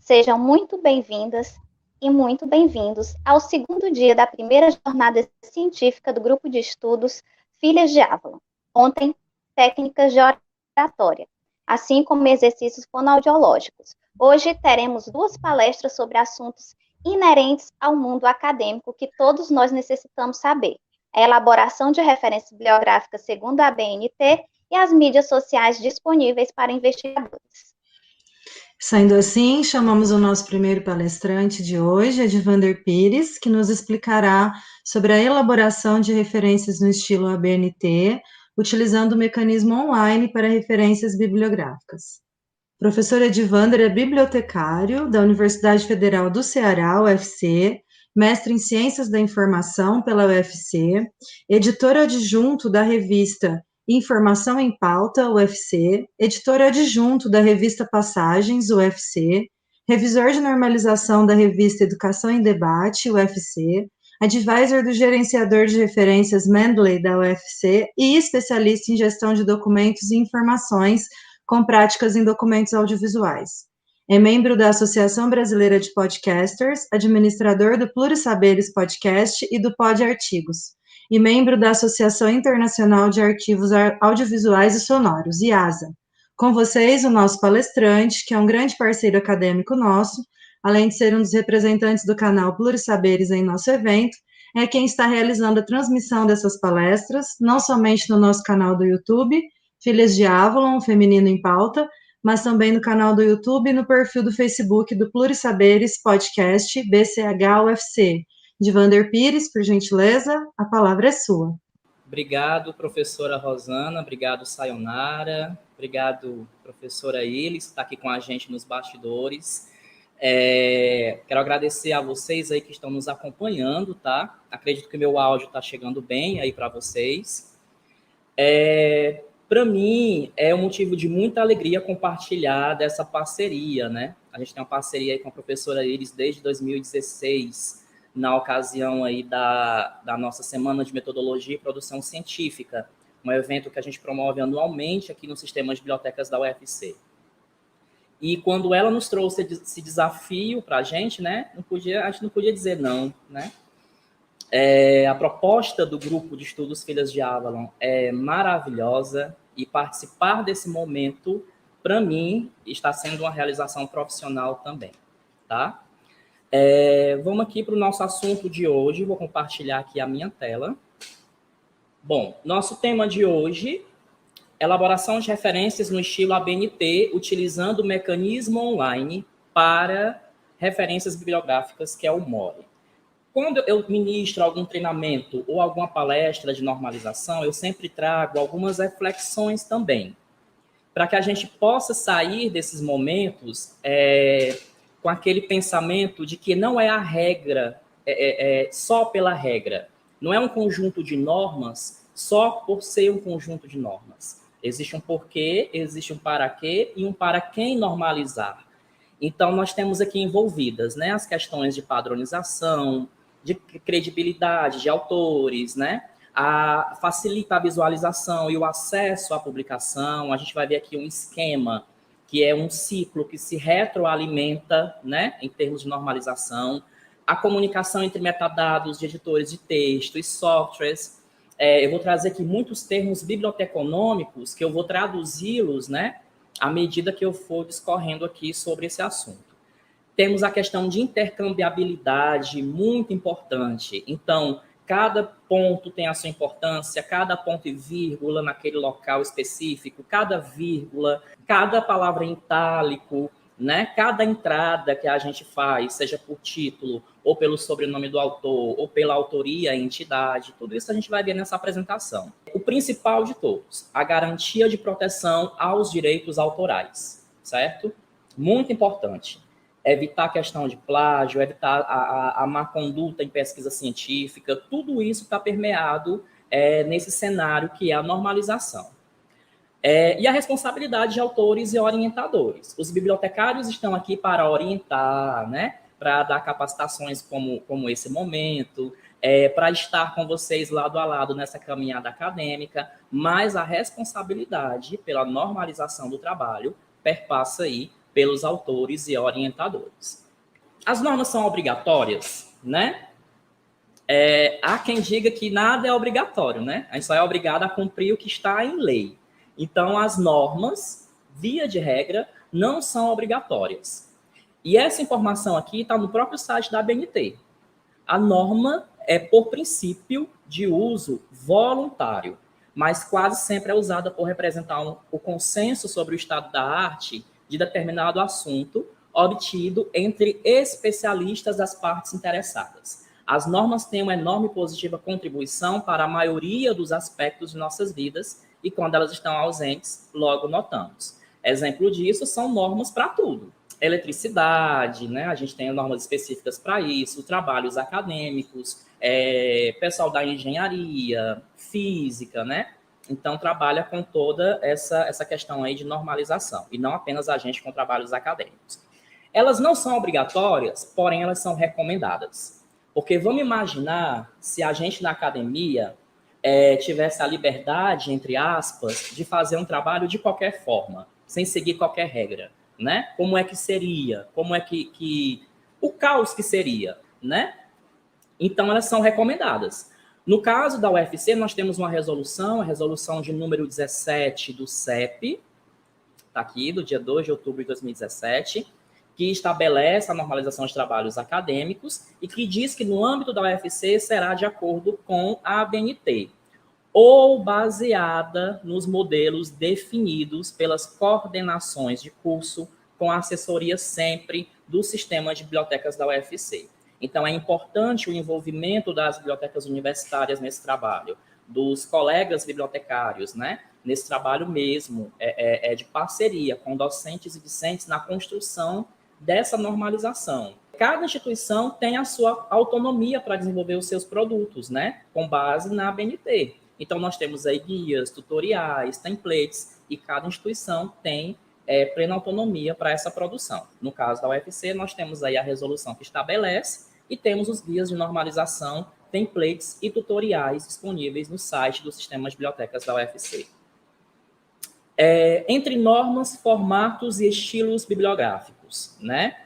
Sejam muito bem-vindas e muito bem-vindos ao segundo dia da primeira jornada científica do Grupo de Estudos Filhas de Avalon. Ontem, técnicas de oratória, assim como exercícios fonoaudiológicos. Hoje teremos duas palestras sobre assuntos inerentes ao mundo acadêmico que todos nós necessitamos saber. A elaboração de referências bibliográficas segundo a BNT e as mídias sociais disponíveis para investigadores. Sendo assim, chamamos o nosso primeiro palestrante de hoje, Edvander Pires, que nos explicará sobre a elaboração de referências no estilo ABNT, utilizando o mecanismo online para referências bibliográficas. O professor Edvander é bibliotecário da Universidade Federal do Ceará, UFC, mestre em Ciências da Informação pela UFC, editor adjunto da revista Informação em Pauta, UFC, editor adjunto da revista Passagens, UFC, revisor de normalização da revista Educação em Debate, UFC, advisor do gerenciador de referências Mendeley da UFC e especialista em gestão de documentos e informações com práticas em documentos audiovisuais. É membro da Associação Brasileira de Podcasters, administrador do Plurisaberes Podcast e do Pod Artigos, e membro da Associação Internacional de Arquivos Audiovisuais e Sonoros, IASA. Com vocês, o nosso palestrante, que é um grande parceiro acadêmico nosso, além de ser um dos representantes do canal Plurisaberes em nosso evento, é quem está realizando a transmissão dessas palestras, não somente no nosso canal do YouTube, Filhas de Avalon, Feminino em Pauta, mas também no canal do YouTube e no perfil do Facebook do Plurisaberes Podcast BCH-UFC. Edvander Pires, por gentileza, a palavra é sua. Obrigado, professora Rosana, obrigado, Sayonara, obrigado, professora Ilis, que está aqui com a gente nos bastidores. Quero agradecer a vocês aí que estão nos acompanhando, tá? Acredito que o meu áudio está chegando bem aí para vocês. Para mim, é um motivo de muita alegria compartilhar dessa parceria, né? A gente tem uma parceria aí com a professora Iris desde 2016, na ocasião aí da nossa Semana de Metodologia e Produção Científica, um evento que a gente promove anualmente aqui no Sistema de Bibliotecas da UFC. E quando ela nos trouxe esse desafio para a gente, né? A gente não podia dizer não, né? A proposta do Grupo de Estudos Filhas de Avalon é maravilhosa e participar desse momento, para mim, está sendo uma realização profissional também, tá? Vamos aqui para o nosso assunto de hoje, vou compartilhar aqui a minha tela. Bom, nosso tema de hoje, elaboração de referências no estilo ABNT, utilizando o mecanismo online para referências bibliográficas, que é o MORE. Quando eu ministro algum treinamento ou alguma palestra de normalização, eu sempre trago algumas reflexões também, para que a gente possa sair desses momentos com aquele pensamento de que não é a regra, só pela regra. Não é um conjunto de normas só por ser um conjunto de normas. Existe um porquê, existe um para quê e um para quem normalizar. Então, nós temos aqui envolvidas, né, as questões de padronização, de credibilidade de autores, né? Facilita a visualização e o acesso à publicação. A gente vai ver aqui um esquema, que é um ciclo que se retroalimenta, né, em termos de normalização. A comunicação entre metadados de editores de texto e softwares. Eu vou trazer aqui muitos termos biblioteconômicos que eu vou traduzi-los, né, à medida que eu for discorrendo aqui sobre esse assunto. Temos a questão de intercambiabilidade, muito importante. Então, cada ponto tem a sua importância, cada ponto e vírgula naquele local específico, cada vírgula, cada palavra em itálico, né? Cada entrada que a gente faz, seja por título, ou pelo sobrenome do autor, ou pela autoria e entidade, tudo isso a gente vai ver nessa apresentação. O principal de todos, a garantia de proteção aos direitos autorais, certo? Muito importante. Evitar a questão de plágio, evitar a má conduta em pesquisa científica, tudo isso está permeado nesse cenário que é a normalização. E a responsabilidade de autores e orientadores. Os bibliotecários estão aqui para orientar, né, para dar capacitações como esse momento, para estar com vocês lado a lado nessa caminhada acadêmica, mas a responsabilidade pela normalização do trabalho perpassa aí pelos autores e orientadores. As normas são obrigatórias, né? Há quem diga que nada é obrigatório, né? A gente só é obrigado a cumprir o que está em lei. Então, as normas, via de regra, não são obrigatórias. E essa informação aqui está no próprio site da ABNT. A norma é, por princípio, de uso voluntário, mas quase sempre é usada por representar o consenso sobre o estado da arte de determinado assunto, obtido entre especialistas das partes interessadas. As normas têm uma enorme positiva contribuição para a maioria dos aspectos de nossas vidas e quando elas estão ausentes, logo notamos. Exemplo disso são normas para tudo. Eletricidade, né? A gente tem normas específicas para isso, trabalhos acadêmicos, pessoal da engenharia, física, né? Então, trabalha com toda essa questão aí de normalização, e não apenas a gente com trabalhos acadêmicos. Elas não são obrigatórias, porém elas são recomendadas. Porque vamos imaginar se a gente na academia tivesse a liberdade, entre aspas, de fazer um trabalho de qualquer forma, sem seguir qualquer regra, né? Como é que seria? Como é que o caos que seria, né? Então, elas são recomendadas. No caso da UFC, nós temos uma resolução, a resolução de número 17 do CEP, está aqui, do dia 2 de outubro de 2017, que estabelece a normalização de trabalhos acadêmicos e que diz que no âmbito da UFC será de acordo com a ABNT, ou baseada nos modelos definidos pelas coordenações de curso, com a assessoria sempre do sistema de bibliotecas da UFC. Então, é importante o envolvimento das bibliotecas universitárias nesse trabalho, dos colegas bibliotecários, né? Nesse trabalho mesmo, de parceria com docentes e discentes na construção dessa normalização. Cada instituição tem a sua autonomia para desenvolver os seus produtos, né? Com base na ABNT. Então, nós temos aí guias, tutoriais, templates, e cada instituição tem plena autonomia para essa produção. No caso da UFC, nós temos aí a resolução que estabelece e temos os guias de normalização, templates e tutoriais disponíveis no site do Sistema de Bibliotecas da UFC. Entre normas, formatos e estilos bibliográficos, né?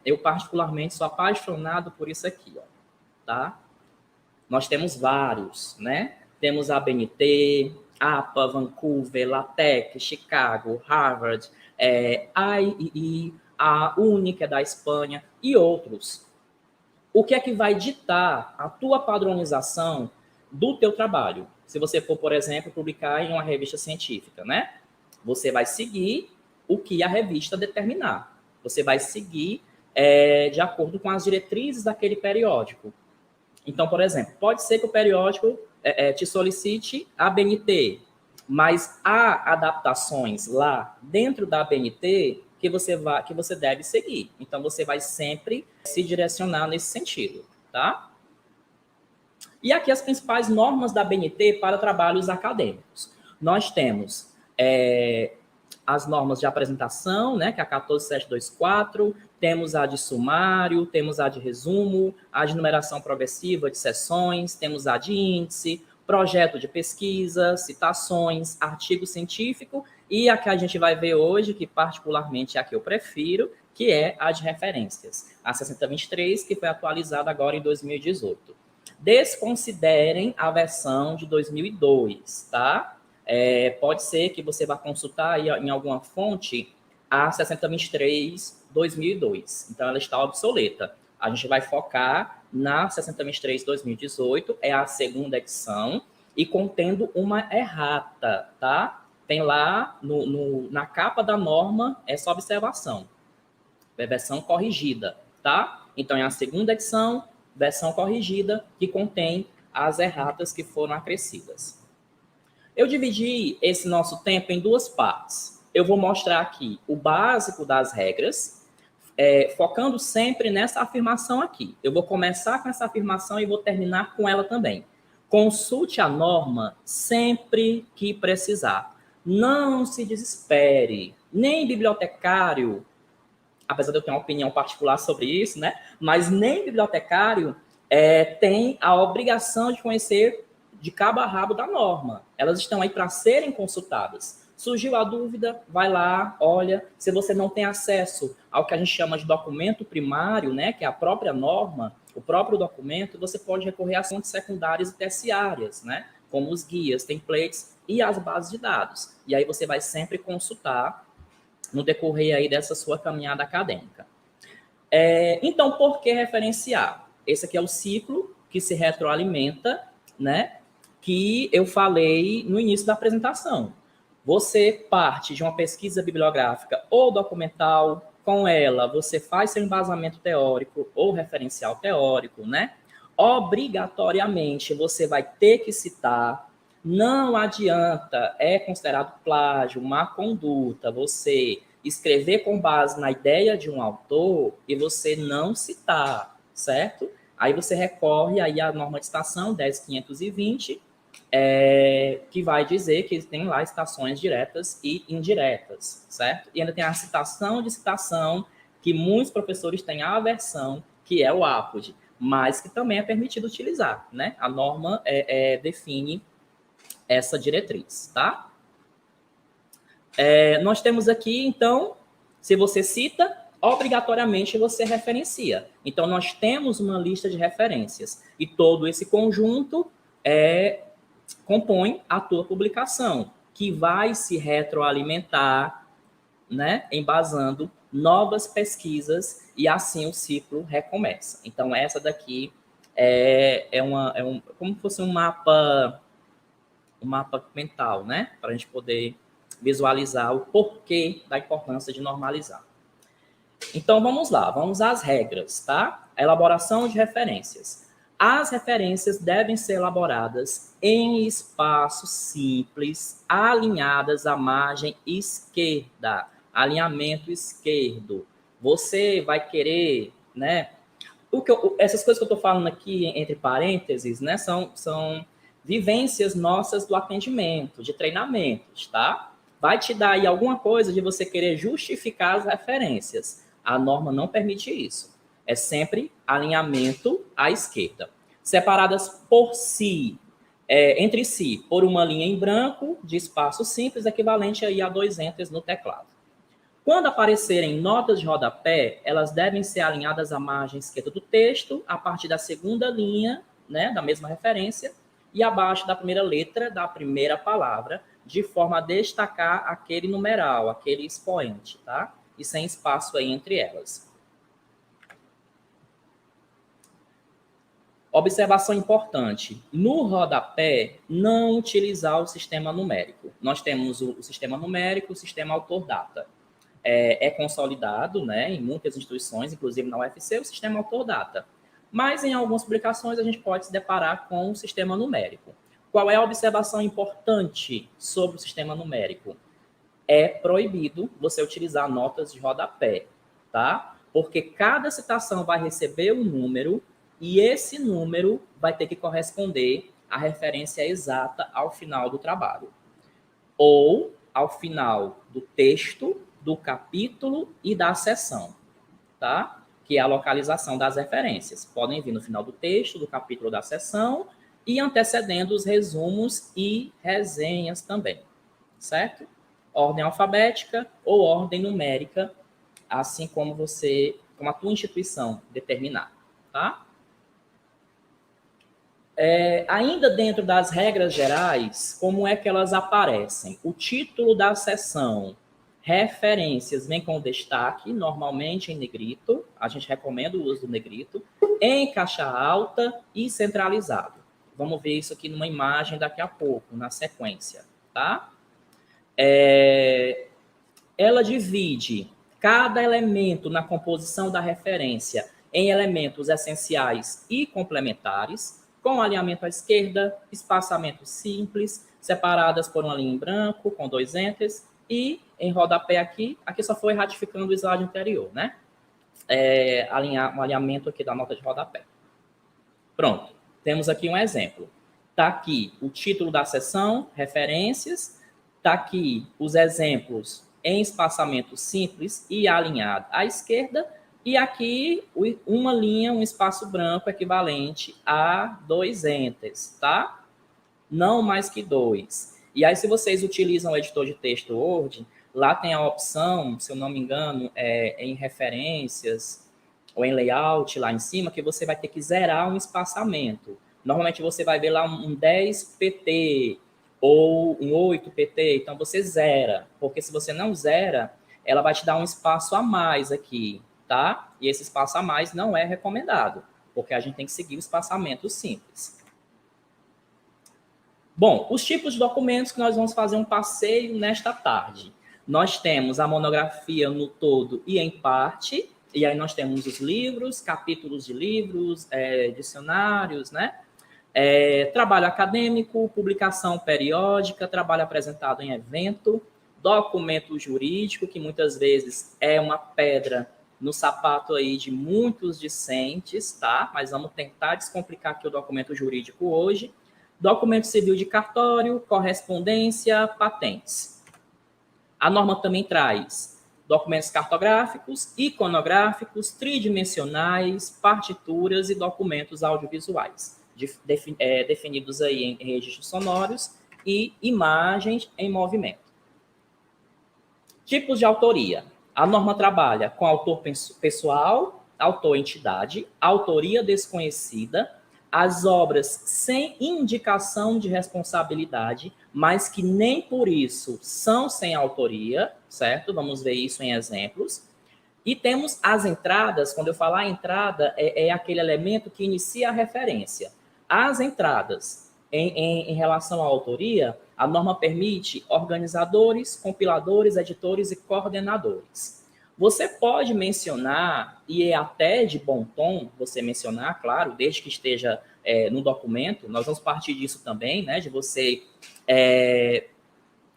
Eu particularmente sou apaixonado por isso aqui, ó, tá? Nós temos vários, né? Temos a ABNT, APA, Vancouver, LaTeX, Chicago, Harvard, IEE, a UNI, que é da Espanha, e outros. O que é que vai ditar a tua padronização do teu trabalho? Se você for, por exemplo, publicar em uma revista científica, né? Você vai seguir o que a revista determinar. Você vai seguir de acordo com as diretrizes daquele periódico. Então, por exemplo, pode ser que o periódico te solicite a ABNT, mas há adaptações lá dentro da ABNT que você deve seguir. Então, você vai sempre se direcionar nesse sentido, tá? E aqui as principais normas da ABNT para trabalhos acadêmicos. Nós temos as normas de apresentação, né, que é a 14724, temos a de sumário, temos a de resumo, a de numeração progressiva de sessões, temos a de índice, projeto de pesquisa, citações, artigo científico e a que a gente vai ver hoje, que particularmente é a que eu prefiro, que é a de referências, a 6023, que foi atualizada agora em 2018. Desconsiderem a versão de 2002, tá? Pode ser que você vá consultar aí em alguma fonte a 6023-2002. Então, ela está obsoleta. A gente vai focar na 6023-2018, é a segunda edição, e contendo uma errata, tá? Tem lá na capa da norma essa observação. É versão corrigida, tá? Então, é a segunda edição, versão corrigida, que contém as erratas que foram acrescidas. Eu dividi esse nosso tempo em duas partes. Eu vou mostrar aqui o básico das regras, focando sempre nessa afirmação aqui. Eu vou começar com essa afirmação e vou terminar com ela também. Consulte a norma sempre que precisar. Não se desespere. Nem bibliotecário, apesar de eu ter uma opinião particular sobre isso, né? Mas nem bibliotecário tem a obrigação de conhecer de cabo a rabo da norma. Elas estão aí para serem consultadas. Surgiu a dúvida, vai lá, olha. Se você não tem acesso ao que a gente chama de documento primário, né, que é a própria norma, o próprio documento, você pode recorrer às fontes secundárias e terciárias, né, como os guias, templates e as bases de dados. E aí você vai sempre consultar no decorrer aí dessa sua caminhada acadêmica. Então, por que referenciar? Esse aqui é o ciclo que se retroalimenta, né, que eu falei no início da apresentação. Você parte de uma pesquisa bibliográfica ou documental, com ela você faz seu embasamento teórico ou referencial teórico, né? Obrigatoriamente você vai ter que citar, não adianta, é considerado plágio, má conduta, você escrever com base na ideia de um autor e você não citar, certo? Aí você recorre aí à norma de citação 10.520, que vai dizer que tem lá citações diretas e indiretas, certo? E ainda tem a citação de citação, que muitos professores têm a aversão, que é o APOD, mas que também é permitido utilizar, né? A norma define essa diretriz, tá? Nós temos aqui, então, se você cita, obrigatoriamente você referencia. Então, nós temos uma lista de referências, e todo esse conjunto compõe a tua publicação, que vai se retroalimentar, né, embasando novas pesquisas, e assim o ciclo recomeça. Então, essa daqui como se fosse um mapa mental, né, para a gente poder visualizar o porquê da importância de normalizar. Então, vamos lá, vamos às regras, tá? A elaboração de referências. As referências devem ser elaboradas em espaços simples, alinhadas à margem esquerda, alinhamento esquerdo. Você vai querer, né? Essas coisas que eu estou falando aqui, entre parênteses, né, são vivências nossas do atendimento, de treinamentos, tá? Vai te dar aí alguma coisa de você querer justificar as referências. A norma não permite isso. É sempre alinhamento à esquerda. Separadas por si, entre si, por uma linha em branco de espaço simples, equivalente aí a 2 enters no teclado. Quando aparecerem notas de rodapé, elas devem ser alinhadas à margem esquerda do texto, a partir da segunda linha, né, da mesma referência, e abaixo da primeira letra da primeira palavra, de forma a destacar aquele numeral, aquele expoente, tá? E sem espaço aí entre elas. Observação importante: no rodapé, não utilizar o sistema numérico. Nós temos o sistema numérico, o sistema autor-data. É consolidado, né, em muitas instituições, inclusive na UFC, o sistema autor-data. Mas em algumas publicações a gente pode se deparar com o sistema numérico. Qual é a observação importante sobre o sistema numérico? É proibido você utilizar notas de rodapé, tá? Porque cada citação vai receber um número e esse número vai ter que corresponder à referência exata ao final do trabalho. Ou ao final do texto, do capítulo e da seção, tá? Que é a localização das referências. Podem vir no final do texto, do capítulo, da seção e antecedendo os resumos e resenhas também, certo? Ordem alfabética ou ordem numérica, assim como a tua instituição determinar, tá? Ainda dentro das regras gerais, como é que elas aparecem? O título da seção, referências, vem com destaque, normalmente em negrito, a gente recomenda o uso do negrito, em caixa alta e centralizado. Vamos ver isso aqui numa imagem daqui a pouco, na sequência, tá? Ela divide cada elemento na composição da referência em elementos essenciais e complementares, com alinhamento à esquerda, espaçamento simples, separadas por uma linha em branco, com 2 enters, e em rodapé aqui só foi ratificando o slide anterior, né? Um alinhamento aqui da nota de rodapé. Pronto, temos aqui um exemplo. Está aqui o título da seção, referências, está aqui os exemplos em espaçamento simples e alinhado à esquerda, e aqui uma linha, um espaço branco equivalente a 2 enters, tá? Não mais que 2. E aí, se vocês utilizam o editor de texto Word, lá tem a opção, se eu não me engano, em referências ou em layout lá em cima, que você vai ter que zerar um espaçamento. Normalmente você vai ver lá um 10 pt ou um 8 pt, então você zera, porque se você não zera, ela vai te dar um espaço a mais aqui, tá? E esse espaço a mais não é recomendado, porque a gente tem que seguir o espaçamento simples. Bom, os tipos de documentos que nós vamos fazer um passeio nesta tarde. Nós temos a monografia no todo e em parte, e aí nós temos os livros, capítulos de livros, dicionários, né? Trabalho acadêmico, publicação periódica, trabalho apresentado em evento, documento jurídico, que muitas vezes é uma pedra no sapato aí de muitos discentes, tá? Mas vamos tentar descomplicar aqui o documento jurídico hoje. Documento civil de cartório, correspondência, patentes. A norma também traz documentos cartográficos, iconográficos, tridimensionais, partituras e documentos audiovisuais, definidos aí em registros sonoros e imagens em movimento. Tipos de autoria. A norma trabalha com autor pessoal, autor-entidade, autoria desconhecida, as obras sem indicação de responsabilidade, mas que nem por isso são sem autoria, certo? Vamos ver isso em exemplos. E temos as entradas, quando eu falar entrada, é aquele elemento que inicia a referência. As entradas em relação à autoria, a norma permite organizadores, compiladores, editores e coordenadores. Você pode mencionar, e é até de bom tom você mencionar, claro, desde que esteja no documento, nós vamos partir disso também, né, de você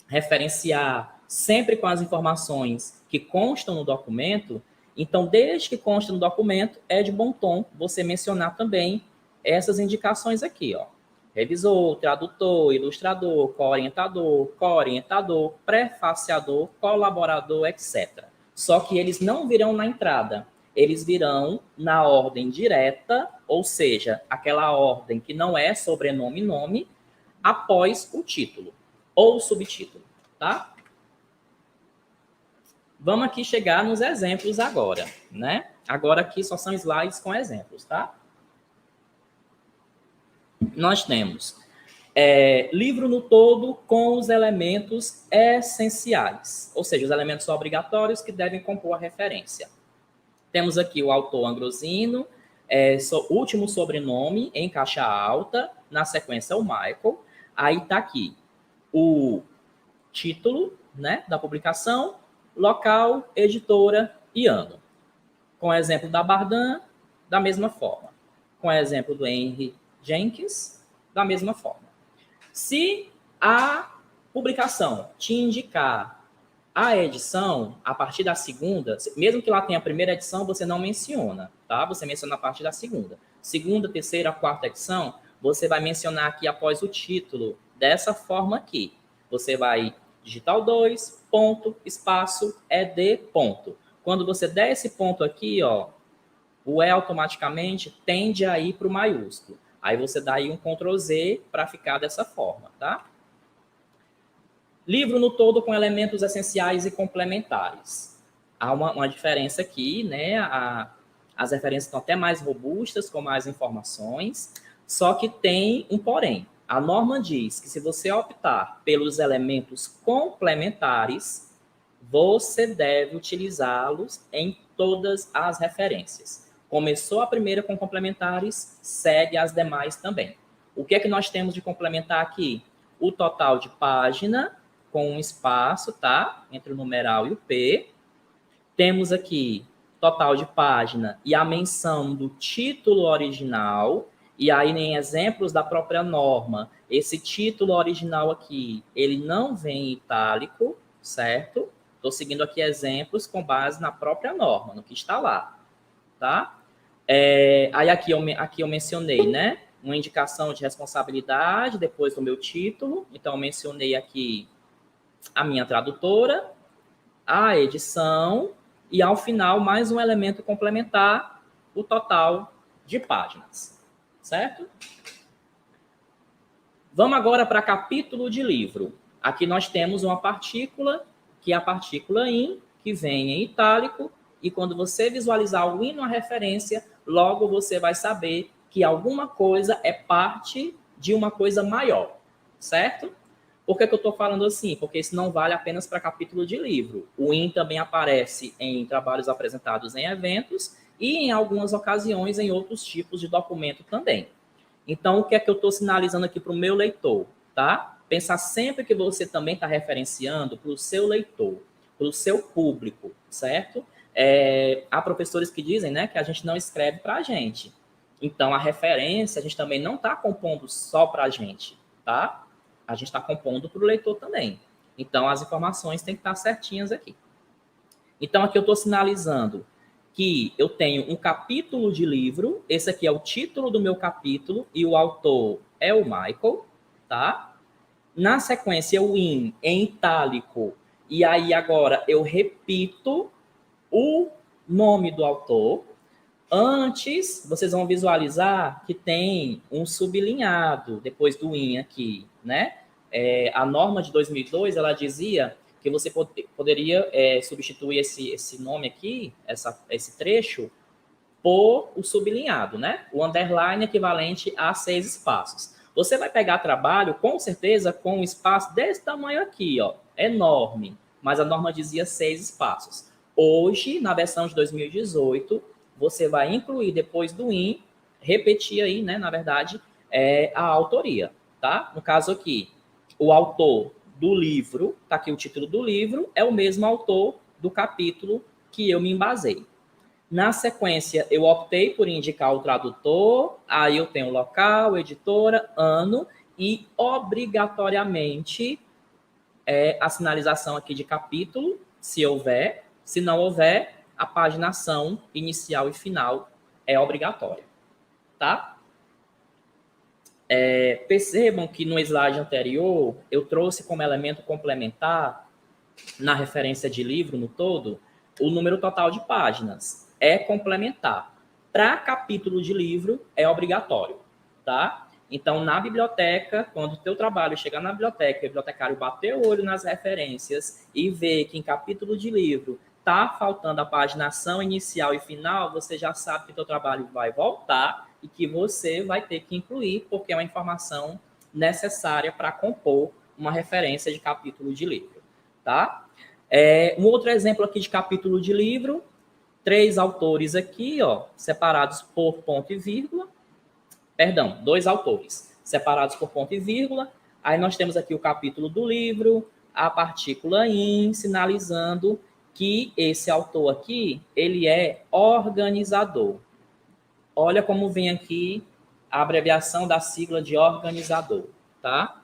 referenciar sempre com as informações que constam no documento. Então, desde que consta no documento, é de bom tom você mencionar também essas indicações aqui, ó. Revisor, tradutor, ilustrador, co-orientador, prefaciador, colaborador, etc. Só que eles não virão na entrada, eles virão na ordem direta, ou seja, aquela ordem que não é sobrenome e nome, após o título ou subtítulo, tá? Vamos aqui chegar nos exemplos agora, né? Agora aqui só são slides com exemplos, tá? Nós temos livro no todo com os elementos essenciais, ou seja, os elementos obrigatórios que devem compor a referência. Temos aqui o autor Ambrosino, último sobrenome em caixa alta, na sequência o Michael. Aí está aqui o título, né, da publicação, local, editora e ano. Com o exemplo da Bardan, da mesma forma. Com o exemplo do Henry Jenkins, da mesma forma. Se a publicação te indicar a edição, a partir da segunda, mesmo que lá tenha a primeira edição, você não menciona, tá? Você menciona a partir da segunda. Segunda, terceira, quarta edição, você vai mencionar aqui após o título, dessa forma aqui. Você vai digitar o 2, ponto, espaço, ed, ponto. Quando você der esse ponto aqui, ó, o E automaticamente tende a ir para o maiúsculo. Aí você dá aí um Ctrl Z para ficar dessa forma, tá? Livro no todo com elementos essenciais e complementares. Há uma diferença aqui, né? As referências estão até mais robustas, com mais informações, só que tem um porém. A norma diz que se você optar pelos elementos complementares, você deve utilizá-los em todas as referências. Começou a primeira com complementares, segue as demais também. O que é que nós temos de complementar aqui? O total de página, com um espaço, tá? Entre o numeral e o P. Temos aqui total de página e a menção do título original. E aí, em exemplos da própria norma, esse título original aqui, ele não vem em itálico, certo? Estou seguindo aqui exemplos com base na própria norma, no que está lá, tá? Aí aqui eu mencionei, né? Uma indicação de responsabilidade depois do meu título. Então, eu mencionei aqui a minha tradutora, a edição e, ao final, mais um elemento complementar, o total de páginas, certo? Vamos agora para capítulo de livro. Aqui nós temos uma partícula, que é a partícula in, que vem em itálico, e quando você visualizar o in numa referência, logo você vai saber que alguma coisa é parte de uma coisa maior, certo? Por que eu estou falando assim? Porque isso não vale apenas para capítulo de livro. O in também aparece em trabalhos apresentados em eventos e, em algumas ocasiões, em outros tipos de documento também. Então, o que é que eu estou sinalizando aqui para o meu leitor? Tá? Pensar sempre que você também está referenciando para o seu leitor, para o seu público, certo? Há professores que dizem, né, que a gente não escreve para a gente. Então, a referência, a gente também não está compondo só para a gente, tá? A gente está compondo para o leitor também. Então, as informações têm que estar certinhas aqui. Então, aqui eu estou sinalizando que eu tenho um capítulo de livro, esse aqui é o título do meu capítulo, e o autor é o Michael, tá? Na sequência, o in em itálico, e aí agora eu repito o nome do autor. Antes, vocês vão visualizar que tem um sublinhado depois do in aqui, né? A norma de 2002, ela dizia que você poderia substituir esse nome aqui, esse trecho, por o sublinhado, né? O underline equivalente a 6 espaços. Você vai pegar trabalho, com certeza, com um espaço desse tamanho aqui, ó, enorme, mas a norma dizia 6 espaços. Hoje, na versão de 2018, você vai incluir depois do in, repetir aí, né, na verdade, a autoria, tá? No caso aqui, o autor do livro, tá aqui o título do livro, é o mesmo autor do capítulo que eu me embasei. Na sequência, eu optei por indicar o tradutor, aí eu tenho local, editora, ano e, obrigatoriamente, a sinalização aqui de capítulo, se houver. Se não houver, a paginação inicial e final é obrigatória, tá? Percebam que no slide anterior, eu trouxe como elemento complementar, na referência de livro no todo, o número total de páginas. É complementar. Para capítulo de livro, é obrigatório, tá? Então, na biblioteca, quando o teu trabalho chegar na biblioteca, o bibliotecário bater o olho nas referências e ver que em capítulo de livro está faltando a paginação inicial e final, você já sabe que o teu trabalho vai voltar e que você vai ter que incluir, porque é uma informação necessária para compor uma referência de capítulo de livro, tá? Um outro exemplo aqui de capítulo de livro, 3 autores aqui, ó, separados por ponto e vírgula. Perdão, 2 autores separados por ponto e vírgula. Aí nós temos aqui o capítulo do livro, a partícula in, sinalizando que esse autor aqui, ele é organizador. Olha como vem aqui a abreviação da sigla de organizador, tá?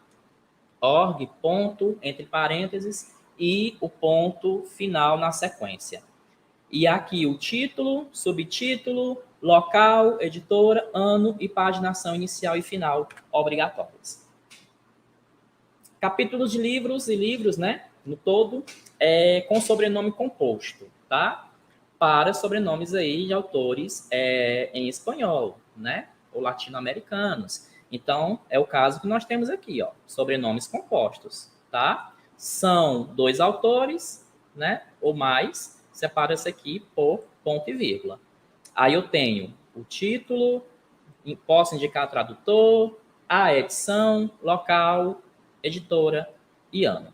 Org, ponto, entre parênteses, e o ponto final na sequência. E aqui o título, subtítulo, local, editora, ano e paginação inicial e final obrigatórias. Capítulos de livros e livros, né, no todo, com sobrenome composto, tá? Para sobrenomes aí de autores em espanhol, né, ou latino-americanos. Então, é o caso que nós temos aqui, ó, sobrenomes compostos, tá? São 2 autores, né, ou mais, separa-se aqui por ponto e vírgula. Aí eu tenho o título, posso indicar tradutor, a edição, local, editora e ano.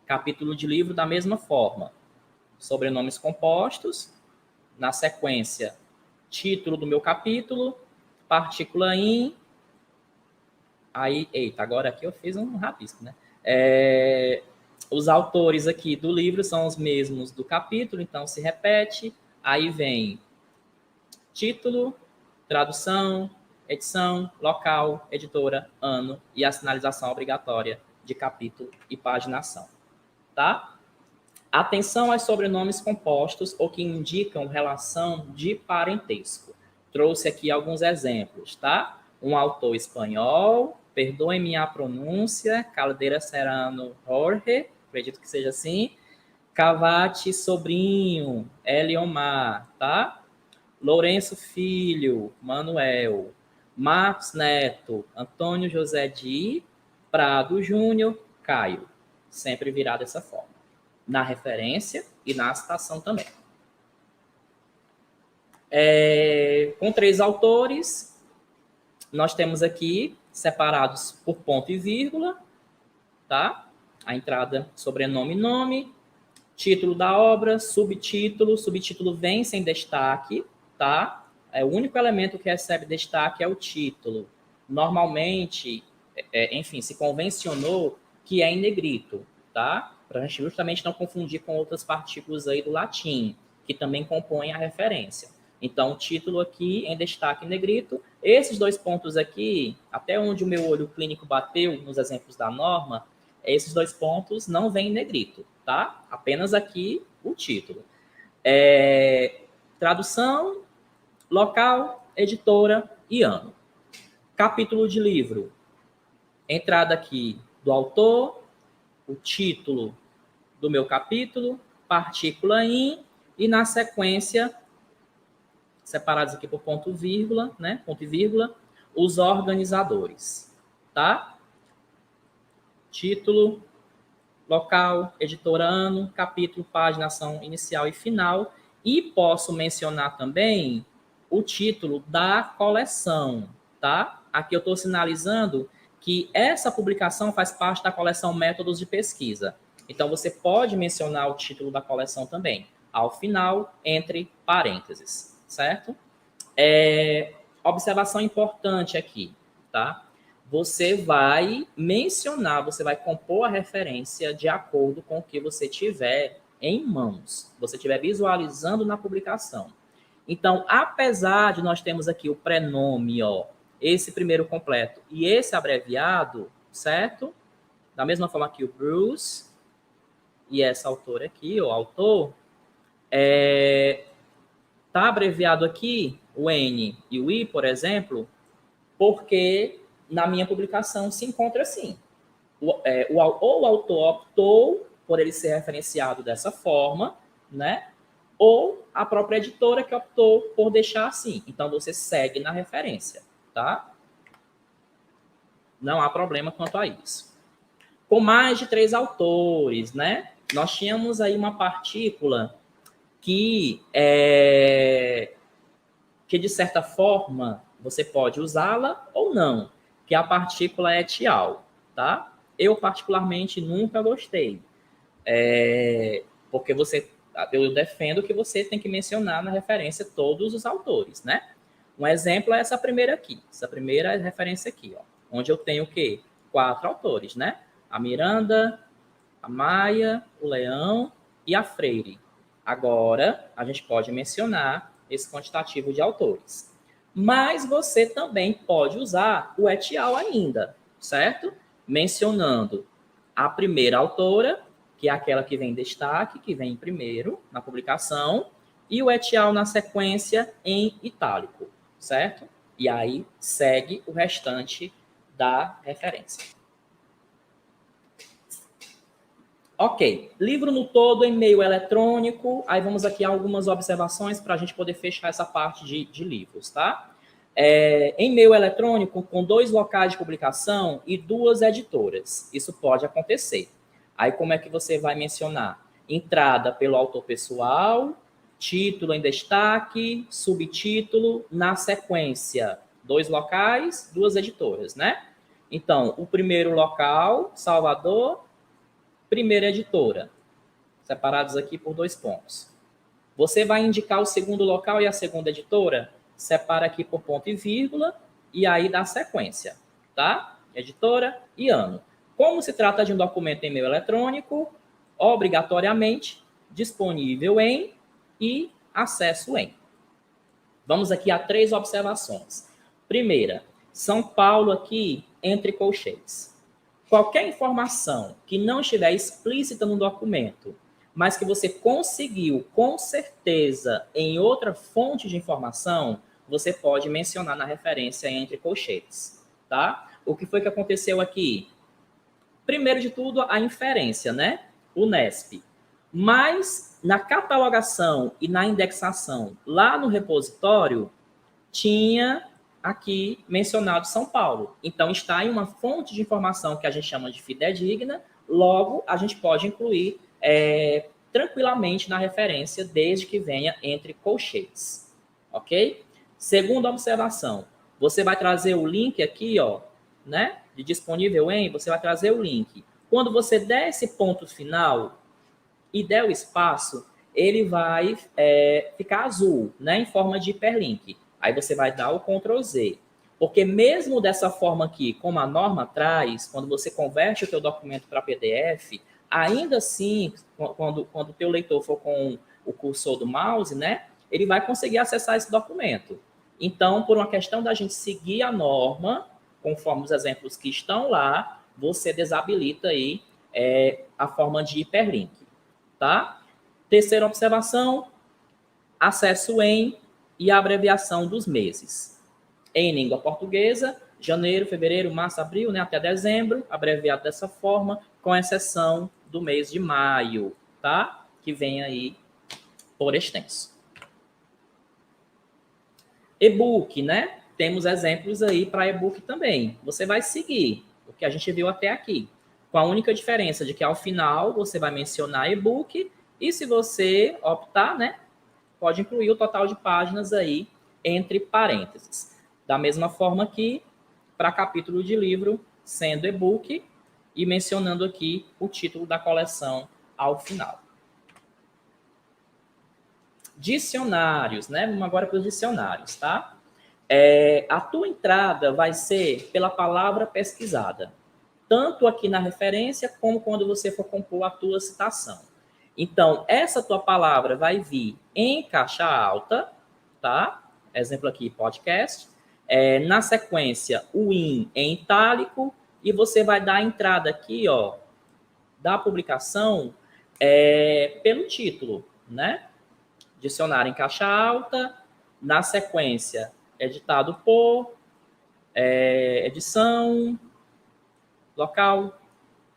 Capítulo de livro da mesma forma. Sobrenomes compostos, na sequência, título do meu capítulo, partícula in, aí, eita, agora aqui eu fiz um rabisco, né? Os autores aqui do livro são os mesmos do capítulo, então se repete. Aí vem título, tradução, edição, local, editora, ano e a sinalização obrigatória de capítulo e paginação, tá? Atenção aos sobrenomes compostos ou que indicam relação de parentesco. Trouxe aqui alguns exemplos, tá? Um autor espanhol, perdoem minha pronúncia, Caldeira Serrano Jorge, acredito que seja assim. Cavati Sobrinho, Eliomar, tá? Lourenço Filho, Manuel. Marcos Neto, Antônio José de Prado Júnior, Caio. Sempre virá dessa forma. Na referência e na citação também. Com 3 autores, nós temos aqui separados por ponto e vírgula, tá? A entrada, sobrenome e nome, título da obra, subtítulo vem sem destaque, tá? O único elemento que recebe destaque é o título. Normalmente, enfim, se convencionou que é em negrito, tá? Para a gente justamente não confundir com outras partículas aí do latim, que também compõem a referência. Então, o título aqui em destaque em negrito. Esses 2 pontos aqui, até onde o meu olho clínico bateu nos exemplos da norma, esses 2 pontos não vêm em negrito, tá? Apenas aqui o título. Tradução, local, editora e ano. Capítulo de livro. Entrada aqui do autor, o título do meu capítulo, partícula in, e na sequência, separados aqui por ponto e vírgula, né? Ponto e vírgula, os organizadores, tá? Título, local, editora, ano, capítulo, página, ação inicial e final. E posso mencionar também o título da coleção, tá? Aqui eu estou sinalizando que essa publicação faz parte da coleção Métodos de Pesquisa. Então, você pode mencionar o título da coleção também, ao final, entre parênteses, certo? Observação importante aqui, tá? Você vai mencionar, você vai compor a referência de acordo com o que você tiver em mãos, você estiver visualizando na publicação. Então, apesar de nós termos aqui o prenome, ó, esse primeiro completo e esse abreviado, certo? Da mesma forma que o Bruce e essa autora aqui, o autor, tá abreviado aqui o N e o I, por exemplo, porque na minha publicação se encontra assim. Ou o autor optou por ele ser referenciado dessa forma, né? Ou a própria editora que optou por deixar assim. Então, você segue na referência, tá? Não há problema quanto a isso. Com mais de 3 autores, né? Nós tínhamos aí uma partícula que, de certa forma, você pode usá-la ou não, que é a partícula etial, tá? Eu, particularmente, nunca gostei. Porque eu defendo que você tem que mencionar na referência todos os autores, né? Um exemplo é essa primeira aqui. Essa primeira referência aqui, ó, onde eu tenho o quê? 4 autores, né? A Miranda, a Maia, o Leão e a Freire. Agora, a gente pode mencionar esse quantitativo de autores. Mas você também pode usar o etial ainda, certo? Mencionando a primeira autora, que é aquela que vem em destaque, que vem em primeiro na publicação, e o etial na sequência em itálico, certo? E aí segue o restante da referência. Ok, livro no todo em meio eletrônico. Aí vamos aqui a algumas observações para a gente poder fechar essa parte de livros, tá? Em meio eletrônico, com 2 locais de publicação e 2 editoras. Isso pode acontecer. Aí como é que você vai mencionar? Entrada pelo autor pessoal, título em destaque, subtítulo, na sequência, 2 locais, 2 editoras, né? Então, o primeiro local, Salvador, primeira editora, separados aqui por 2 pontos. Você vai indicar o segundo local e a segunda editora, separa aqui por ponto e vírgula, e aí dá sequência, tá? Editora e ano. Como se trata de um documento em meio eletrônico, obrigatoriamente disponível em e acesso em. Vamos aqui a 3 observações. Primeira, São Paulo aqui entre colchetes. Qualquer informação que não estiver explícita no documento, mas que você conseguiu com certeza em outra fonte de informação, você pode mencionar na referência entre colchetes, tá? O que foi que aconteceu aqui? Primeiro de tudo, a inferência, né? O NESP. Mas na catalogação e na indexação lá no repositório, tinha aqui mencionado São Paulo. Então, está em uma fonte de informação que a gente chama de fidedigna, Logo, a gente pode incluir tranquilamente na referência, desde que venha entre colchetes, ok? Segunda observação, você vai trazer o link aqui, ó, né, de disponível em, você vai trazer o link. Quando você der esse ponto final e der o espaço, ele vai ficar azul, né, em forma de hiperlink. Aí você vai dar o Ctrl Z. Porque mesmo dessa forma aqui, como a norma traz, quando você converte o teu documento para PDF, ainda assim, quando o teu leitor for com o cursor do mouse, né, ele vai conseguir acessar esse documento. Então, por uma questão da gente seguir a norma, conforme os exemplos que estão lá, você desabilita aí a forma de hiperlink, tá? Terceira observação, acesso em e a abreviação dos meses. Em língua portuguesa, janeiro, fevereiro, março, abril, né, até dezembro, abreviado dessa forma, com exceção do mês de maio, tá? Que vem aí por extenso. E-book, né? Temos exemplos aí para e-book também. Você vai seguir o que a gente viu até aqui, com a única diferença de que ao final você vai mencionar e-book e se você optar, né, pode incluir o total de páginas aí entre parênteses. Da mesma forma que para capítulo de livro, sendo e-book e mencionando aqui o título da coleção ao final. Dicionários, né? Vamos agora para os dicionários, tá? A tua entrada vai ser pela palavra pesquisada, tanto aqui na referência como quando você for compor a tua citação. Então, essa tua palavra vai vir em caixa alta, tá? Exemplo aqui, podcast. Na sequência, o in em itálico, e você vai dar a entrada aqui, ó, da publicação pelo título, né? Dicionário em caixa alta, na sequência, editado por, edição, local,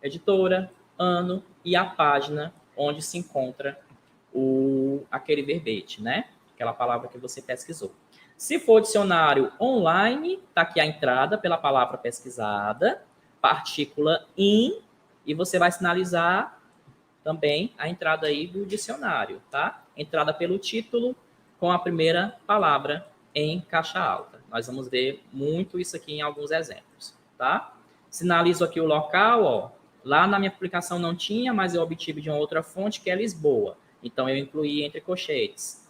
editora, ano e a página onde se encontra aquele verbete, né? Aquela palavra que você pesquisou. Se for dicionário online, está aqui a entrada pela palavra pesquisada, partícula in, e você vai sinalizar também a entrada aí do dicionário, tá? Entrada pelo título com a primeira palavra em caixa alta. Nós vamos ver muito isso aqui em alguns exemplos, tá? Sinalizo aqui o local, ó. Lá na minha publicação não tinha, mas eu obtive de uma outra fonte, que é Lisboa. Então, eu incluí entre colchetes.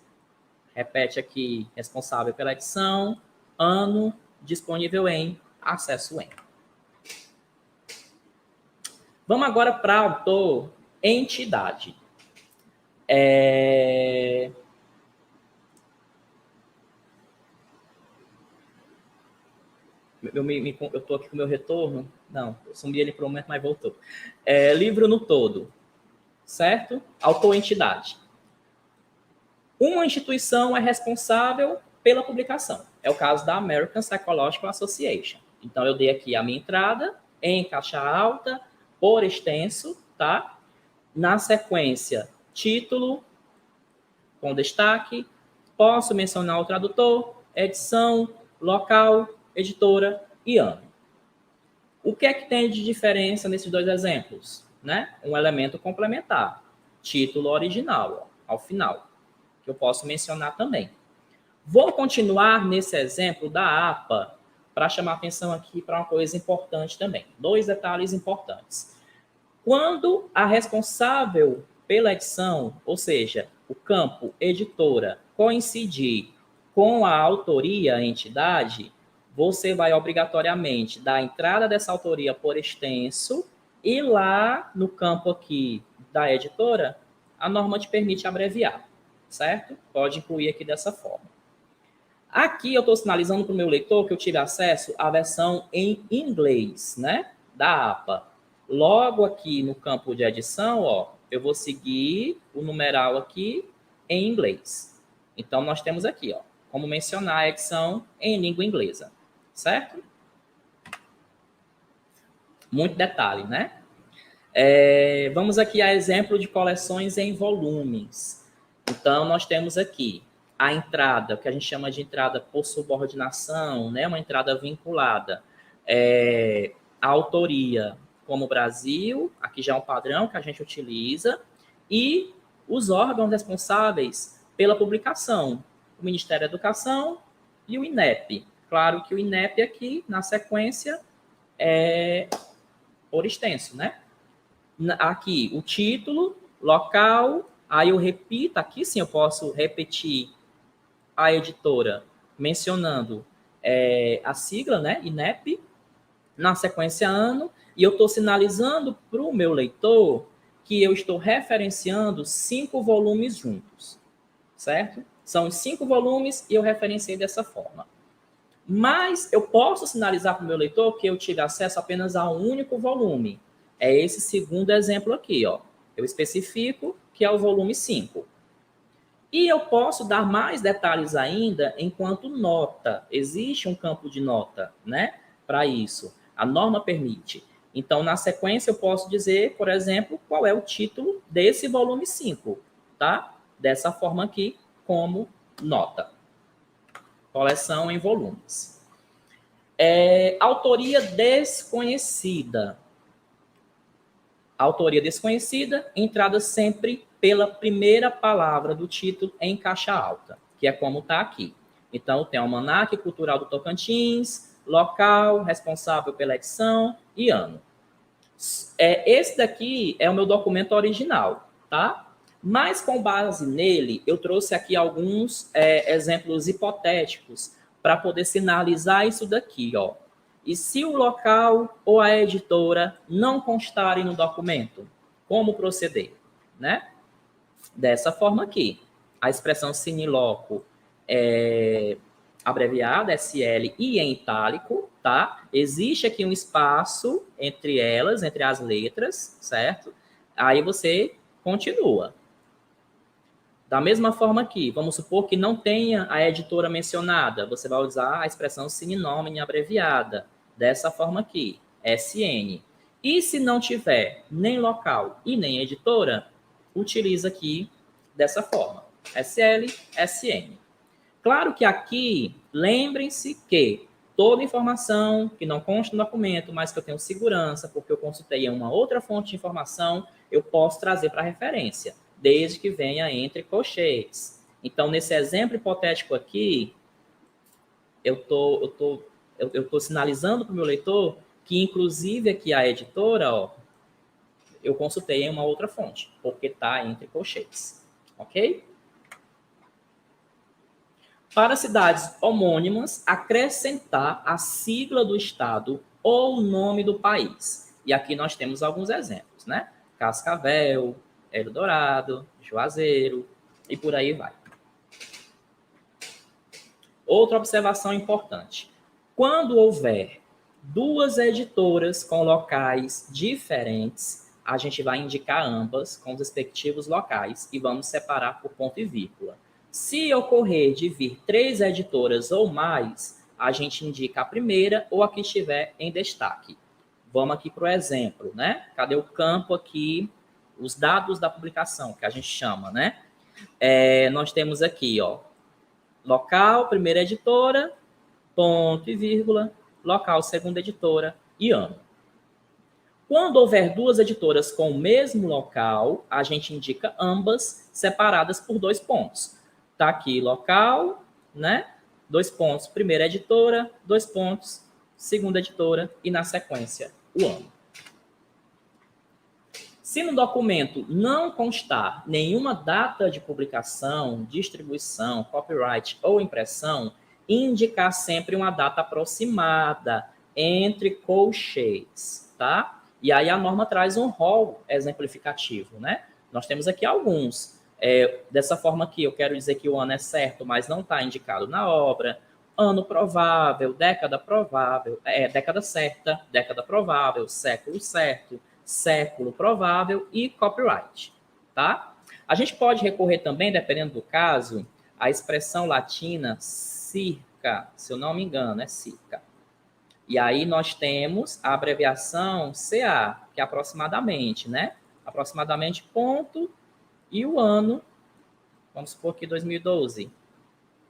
Repete aqui, responsável pela edição, ano, disponível em, acesso em. Vamos agora para autor, entidade. Eu estou aqui com o meu retorno. Não, eu sumi ele por um momento, mas voltou. Livro no todo, certo? Autor, entidade. Uma instituição é responsável pela publicação. É o caso da American Psychological Association. Então, eu dei aqui a minha entrada em caixa alta, por extenso, tá? Na sequência, título, com destaque. Posso mencionar o tradutor, edição, local, editora e ano. O que é que tem de diferença nesses dois exemplos? Né? Um elemento complementar. Título original, ó, ao final, que eu posso mencionar também. Vou continuar nesse exemplo da APA para chamar atenção aqui para uma coisa importante também. Dois detalhes importantes. Quando a responsável pela edição, ou seja, o campo editora, coincidir com a autoria, a entidade, você vai obrigatoriamente dar a entrada dessa autoria por extenso e lá no campo aqui da editora, a norma te permite abreviar, certo? Pode incluir aqui dessa forma. Aqui eu estou sinalizando para o meu leitor que eu tive acesso à versão em inglês, né, da APA. Logo aqui no campo de edição, ó, eu vou seguir o numeral aqui em inglês. Então, nós temos aqui, ó, como mencionar a edição em língua inglesa, certo? Muito detalhe, né? Vamos aqui a exemplo de coleções em volumes. Então, nós temos aqui a entrada, que a gente chama de entrada por subordinação, né? Uma entrada vinculada. A autoria, como o Brasil, aqui já é um padrão que a gente utiliza, e os órgãos responsáveis pela publicação, o Ministério da Educação e o INEP. Claro que o INEP aqui, na sequência, é por extenso, né? Aqui, o título, local, aí eu repito, aqui sim eu posso repetir a editora mencionando a sigla, né, INEP, na sequência ano, e eu estou sinalizando para o meu leitor que eu estou referenciando 5 volumes juntos, certo? São os 5 volumes e eu referenciei dessa forma. Mas eu posso sinalizar para o meu leitor que eu tive acesso apenas a um único volume. É esse segundo exemplo aqui, ó. Eu especifico que é o volume 5. E eu posso dar mais detalhes ainda enquanto nota. Existe um campo de nota, né, para isso. A norma permite. Então, na sequência, eu posso dizer, por exemplo, qual é o título desse volume 5, tá? Dessa forma aqui, como nota. Coleção em volumes. Autoria desconhecida. Autoria desconhecida, entrada sempre pela primeira palavra do título em caixa alta, que é como está aqui. Então, tem o Almanaque Cultural do Tocantins, local, responsável pela edição e ano. Esse daqui é o meu documento original, tá? Mas com base nele, eu trouxe aqui alguns exemplos hipotéticos para poder sinalizar isso daqui, ó. E se o local ou a editora não constarem no documento, como proceder, né? Dessa forma aqui. A expressão sine loco abreviada, SL, e em itálico, tá? Existe aqui um espaço entre elas, entre as letras, certo? Aí você continua. Da mesma forma aqui, vamos supor que não tenha a editora mencionada, você vai usar a expressão sine nomine abreviada, dessa forma aqui, SN. E se não tiver nem local e nem editora, utiliza aqui dessa forma, SL, SN. Claro que aqui, lembrem-se que toda informação que não consta no documento, mas que eu tenho segurança, porque eu consultei uma outra fonte de informação, eu posso trazer para referência, desde que venha entre colchetes. Então, nesse exemplo hipotético aqui, eu tô sinalizando para o meu leitor que, inclusive, aqui a editora, ó, eu consultei em uma outra fonte, porque está entre colchetes. Ok? Para cidades homônimas, acrescentar a sigla do estado ou o nome do país. E aqui nós temos alguns exemplos, né? Cascavel, Eldorado, Juazeiro e por aí vai. Outra observação importante. Quando houver duas editoras com locais diferentes, a gente vai indicar ambas com os respectivos locais e vamos separar por ponto e vírgula. Se ocorrer de vir 3 editoras ou mais, a gente indica a primeira ou a que estiver em destaque. Vamos aqui para o exemplo, né? Cadê o campo aqui? Os dados da publicação, que a gente chama, né? Nós temos aqui, ó, local, primeira editora, ponto e vírgula, local, segunda editora e ano. Quando houver 2 editoras com o mesmo local, a gente indica ambas separadas por 2 pontos. Tá aqui local, né? 2 pontos, primeira editora, 2 pontos, segunda editora e na sequência o ano. Se no documento não constar nenhuma data de publicação, distribuição, copyright ou impressão, indicar sempre uma data aproximada entre colchetes, tá? E aí a norma traz um rol exemplificativo, né? Nós temos aqui alguns. Dessa forma aqui, eu quero dizer que o ano é certo, mas não está indicado na obra. Ano provável, década certa, década provável, século certo, século provável e copyright, tá? A gente pode recorrer também, dependendo do caso, à expressão latina circa, se eu não me engano, é circa. E aí nós temos a abreviação CA, que é aproximadamente, né? Aproximadamente ponto e o ano, vamos supor que 2012.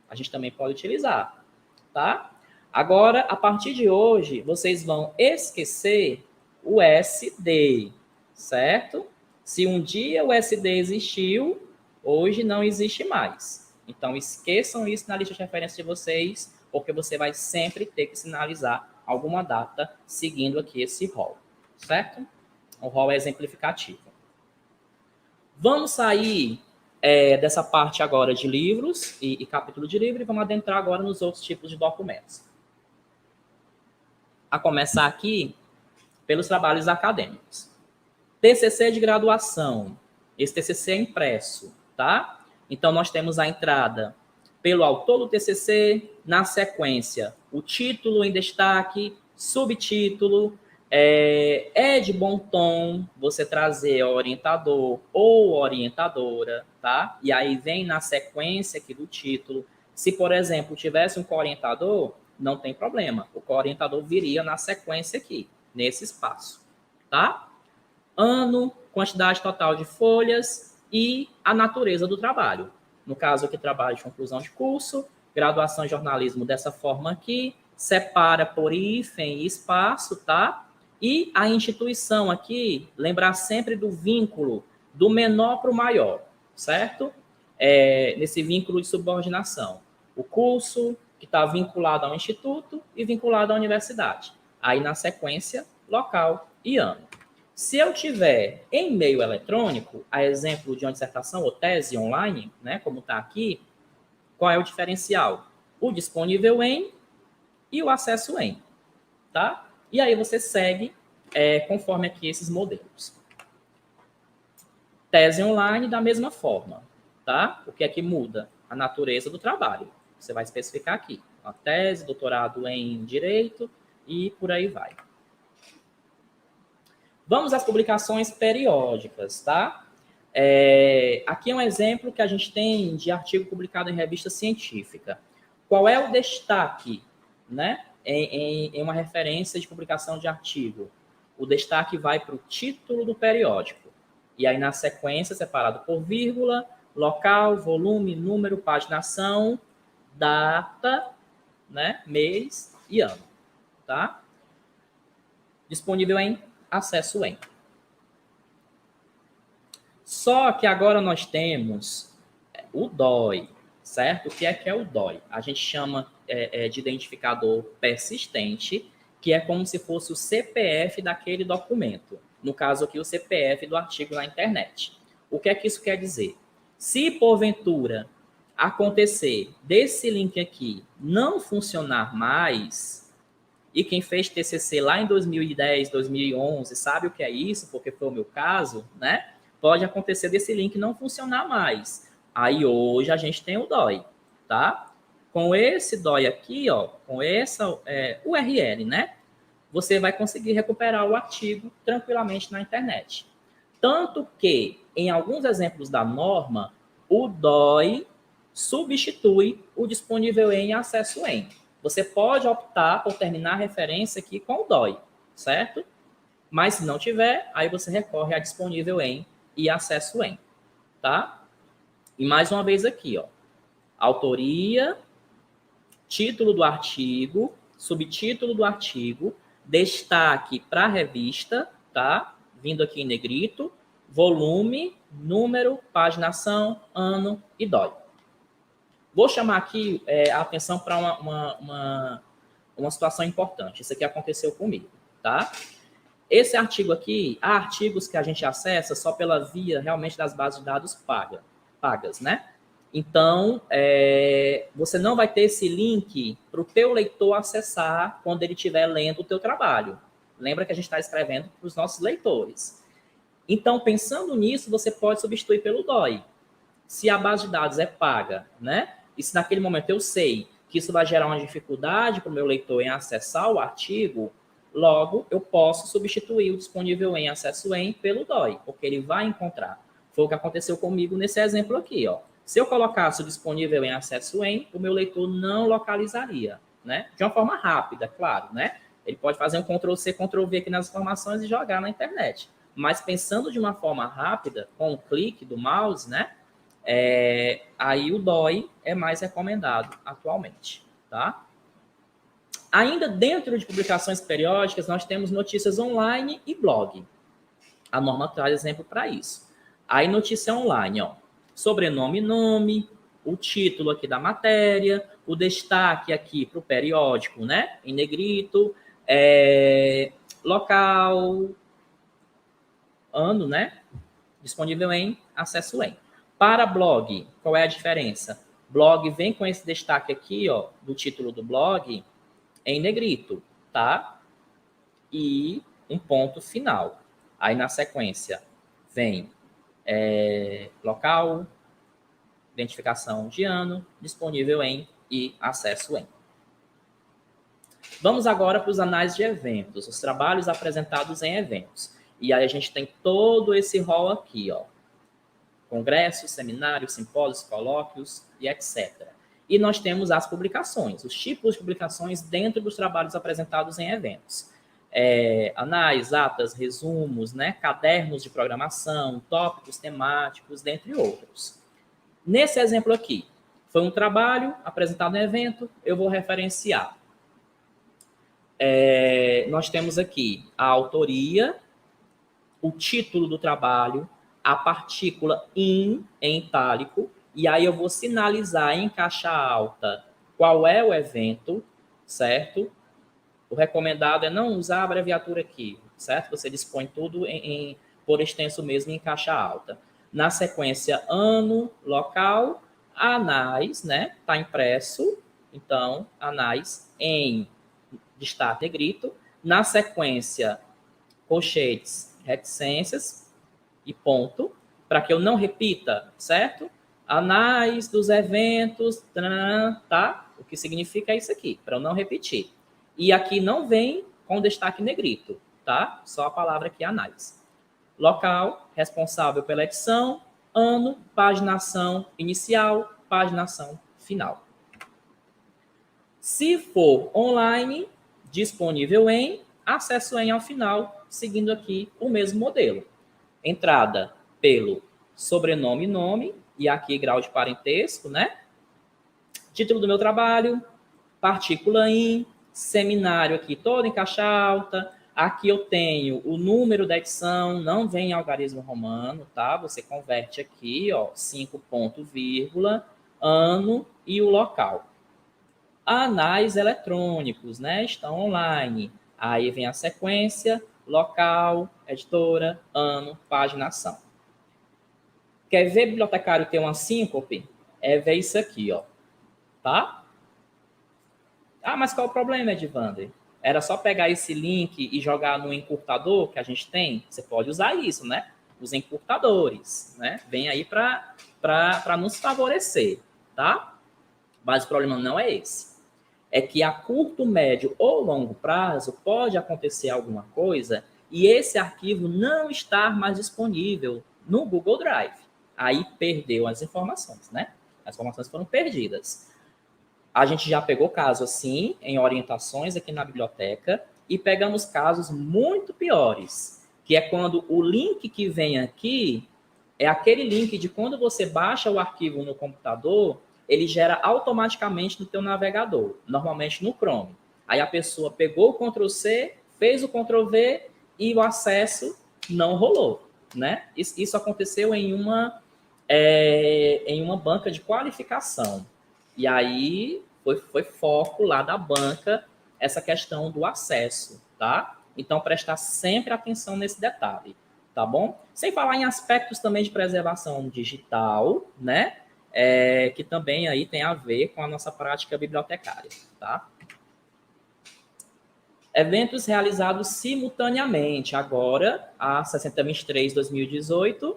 A gente também pode utilizar, tá? Agora, a partir de hoje, vocês vão esquecer o SD, certo? Se um dia o SD existiu, hoje não existe mais. Então, esqueçam isso na lista de referência de vocês, porque você vai sempre ter que sinalizar alguma data seguindo aqui esse rol, certo? O rol é exemplificativo. Vamos sair dessa parte agora de livros e capítulo de livro e vamos adentrar agora nos outros tipos de documentos. A começar aqui pelos trabalhos acadêmicos. TCC de graduação. Esse TCC é impresso, tá? Então, nós temos a entrada pelo autor do TCC, na sequência, o título em destaque, subtítulo. É de bom tom você trazer orientador ou orientadora, tá? E aí vem na sequência aqui do título. Se, por exemplo, tivesse um co-orientador, não tem problema. O co-orientador viria na sequência aqui, nesse espaço, tá? Ano, quantidade total de folhas e a natureza do trabalho. No caso aqui, trabalho de conclusão de curso, graduação em jornalismo dessa forma aqui, separa por hífen e espaço, tá? E a instituição aqui, lembrar sempre do vínculo do menor para o maior, certo? Nesse vínculo de subordinação. O curso, que está vinculado ao instituto e vinculado à universidade. Aí, na sequência, local e ano. Se eu tiver em meio eletrônico, a exemplo de uma dissertação ou tese online, né, como está aqui, qual é o diferencial? O disponível em e o acesso em, tá? E aí você segue conforme aqui esses modelos. Tese online da mesma forma, tá? O que é que muda? A natureza do trabalho. Você vai especificar aqui. A tese, doutorado em Direito e por aí vai. Vamos às publicações periódicas, tá? Aqui é um exemplo que a gente tem de artigo publicado em revista científica. Qual é o destaque, né, em uma referência de publicação de artigo? O destaque vai para o título do periódico. E aí, na sequência, separado por vírgula, local, volume, número, paginação, data, né, mês e ano, tá? Disponível em, acesso em. Só que agora nós temos o DOI, certo? O que é o DOI? A gente chama de identificador persistente, que é como se fosse o CPF daquele documento. No caso aqui, o CPF do artigo na internet. O que é que isso quer dizer? Se, porventura, acontecer desse link aqui não funcionar mais, e quem fez TCC lá em 2010, 2011, sabe o que é isso, porque foi o meu caso, né? Pode acontecer desse link não funcionar mais. Aí hoje a gente tem o DOI, tá? Com esse DOI aqui, ó, com essa URL, né? Você vai conseguir recuperar o artigo tranquilamente na internet. Tanto que, em alguns exemplos da norma, o DOI substitui o disponível em acesso em. Você pode optar por terminar a referência aqui com o DOI, certo? Mas se não tiver, aí você recorre a disponível em e acesso em, tá? E mais uma vez aqui, ó, autoria, título do artigo, subtítulo do artigo, destaque para a revista, tá? Vindo aqui em negrito, volume, número, paginação, ano e DOI. Vou chamar aqui a atenção para uma situação importante. Isso aqui aconteceu comigo, tá? Esse artigo aqui, há artigos que a gente acessa só pela via realmente das bases de dados pagas, né? Então, você não vai ter esse link para o teu leitor acessar quando ele estiver lendo o teu trabalho. Lembra que a gente está escrevendo para os nossos leitores. Então, pensando nisso, você pode substituir pelo DOI. Se a base de dados é paga, né? E se naquele momento eu sei que isso vai gerar uma dificuldade para o meu leitor em acessar o artigo, logo eu posso substituir o disponível em acesso em pelo DOI, porque ele vai encontrar. Foi o que aconteceu comigo nesse exemplo aqui, ó. Se eu colocasse o disponível em acesso em, o meu leitor não localizaria, né? De uma forma rápida, claro, né? Ele pode fazer um Ctrl+C, Ctrl+V aqui nas informações e jogar na internet. Mas pensando de uma forma rápida, com um clique do mouse, né? Aí o DOI é mais recomendado atualmente, tá? Ainda dentro de publicações periódicas, nós temos notícias online e blog. A norma traz exemplo para isso. Aí, notícia online, ó. Sobrenome e nome, o título aqui da matéria, o destaque aqui para o periódico, né? Em negrito, local, ano, né? Disponível em, acesso em. Para blog, qual é a diferença? Blog vem com esse destaque aqui, ó, do título do blog, em negrito, tá? E um ponto final. Aí, na sequência, vem local, identificação de ano, disponível em e acesso em. Vamos agora para os análises de eventos, os trabalhos apresentados em eventos. E aí a gente tem todo esse rol aqui, ó. Congressos, seminários, simpósios, colóquios e etc. E nós temos as publicações, os tipos de publicações dentro dos trabalhos apresentados em eventos. Análises, atas, resumos, né, cadernos de programação, tópicos temáticos, dentre outros. Nesse exemplo aqui, foi um trabalho apresentado em evento, eu vou referenciar. Nós temos aqui a autoria, o título do trabalho, a partícula in, em itálico, e aí eu vou sinalizar em caixa alta qual é o evento, certo? O recomendado é não usar a abreviatura aqui, certo? Você dispõe tudo por extenso mesmo em caixa alta. Na sequência, ano, local, anais, né? Está impresso, então, anais em destaque negrito. Na sequência, colchetes, reticências e ponto, para que eu não repita, certo? Anais dos eventos, tá? O que significa isso aqui, para eu não repetir. E aqui não vem com destaque negrito, tá? Só a palavra aqui, análise. Local, responsável pela edição, ano, paginação inicial, paginação final. Se for online, disponível em, acesso em ao final, seguindo aqui o mesmo modelo. Entrada pelo sobrenome e nome, e aqui grau de parentesco, né? Título do meu trabalho, partícula in, seminário aqui todo em caixa alta. Aqui eu tenho o número da edição, não vem em algarismo romano, tá? Você converte aqui, ó, 5 ponto, vírgula, ano e o local. Anais eletrônicos, né? Estão online. Aí vem a sequência, local, editora, ano, paginação. Quer ver bibliotecário ter uma síncope? É ver isso aqui, ó. Tá? Ah, mas qual o problema, Edvander? Era só pegar esse link e jogar no encurtador que a gente tem? Você pode usar isso, né? Os encurtadores, né? Vem aí para nos favorecer, tá? Mas o problema não é esse. É que a curto, médio ou longo prazo pode acontecer alguma coisa e esse arquivo não estar mais disponível no Google Drive. Aí perdeu as informações, né? As informações foram perdidas. A gente já pegou caso assim, em orientações aqui na biblioteca, e pegamos casos muito piores, que é quando o link que vem aqui é aquele link de quando você baixa o arquivo no computador, ele gera automaticamente no teu navegador, normalmente no Chrome. Aí a pessoa pegou o Ctrl+C, fez o Ctrl+V e o acesso não rolou, né? Isso aconteceu em uma banca de qualificação. E aí foi foco lá da banca essa questão do acesso, tá? Então, prestar sempre atenção nesse detalhe, tá bom? Sem falar em aspectos também de preservação digital, né? Que também aí tem a ver com a nossa prática bibliotecária, tá? Eventos realizados simultaneamente. Agora, a 6023/2018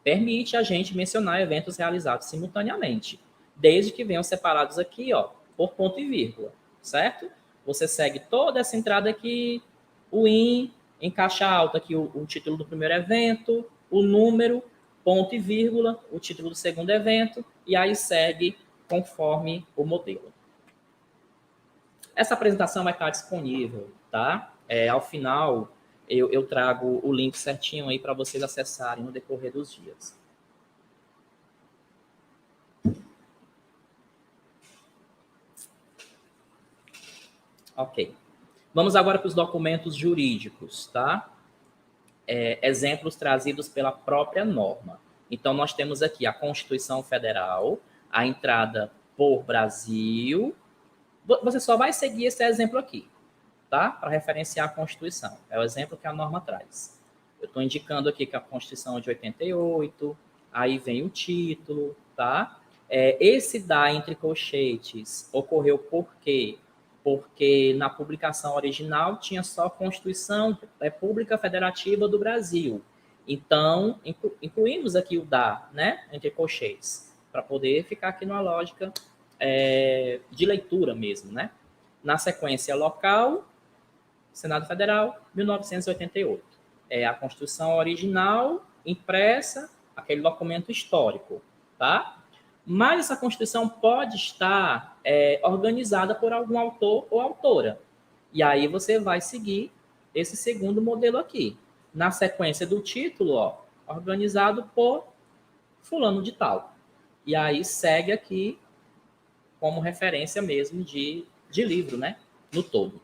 permite a gente mencionar eventos realizados simultaneamente, desde que venham separados aqui, ó, por ponto e vírgula, certo? Você segue toda essa entrada aqui, o IN, em caixa alta aqui o título do primeiro evento, o número, ponto e vírgula, o título do segundo evento, e aí segue conforme o modelo. Essa apresentação vai estar disponível, tá? Ao final, eu trago o link certinho aí para vocês acessarem no decorrer dos dias. Ok. Vamos agora para os documentos jurídicos, tá? Exemplos trazidos pela própria norma. Então, nós temos aqui a Constituição Federal, a entrada por Brasil. Você só vai seguir esse exemplo aqui, tá? Para referenciar a Constituição. É o exemplo que a norma traz. Eu estou indicando aqui que a Constituição é de 88, aí vem o título, tá? Esse dá entre colchetes ocorreu por quê? Porque na publicação original tinha só Constituição República Federativa do Brasil. Então, incluímos aqui o dá, né? Entre colchetes, para poder ficar aqui numa lógica de leitura mesmo, né? Na sequência local, Senado Federal, 1988. É a Constituição original, impressa, aquele documento histórico, tá? Mas essa Constituição pode estar organizada por algum autor ou autora. E aí você vai seguir esse segundo modelo aqui. Na sequência do título, ó, organizado por fulano de tal. E aí segue aqui como referência mesmo de livro, né? No todo.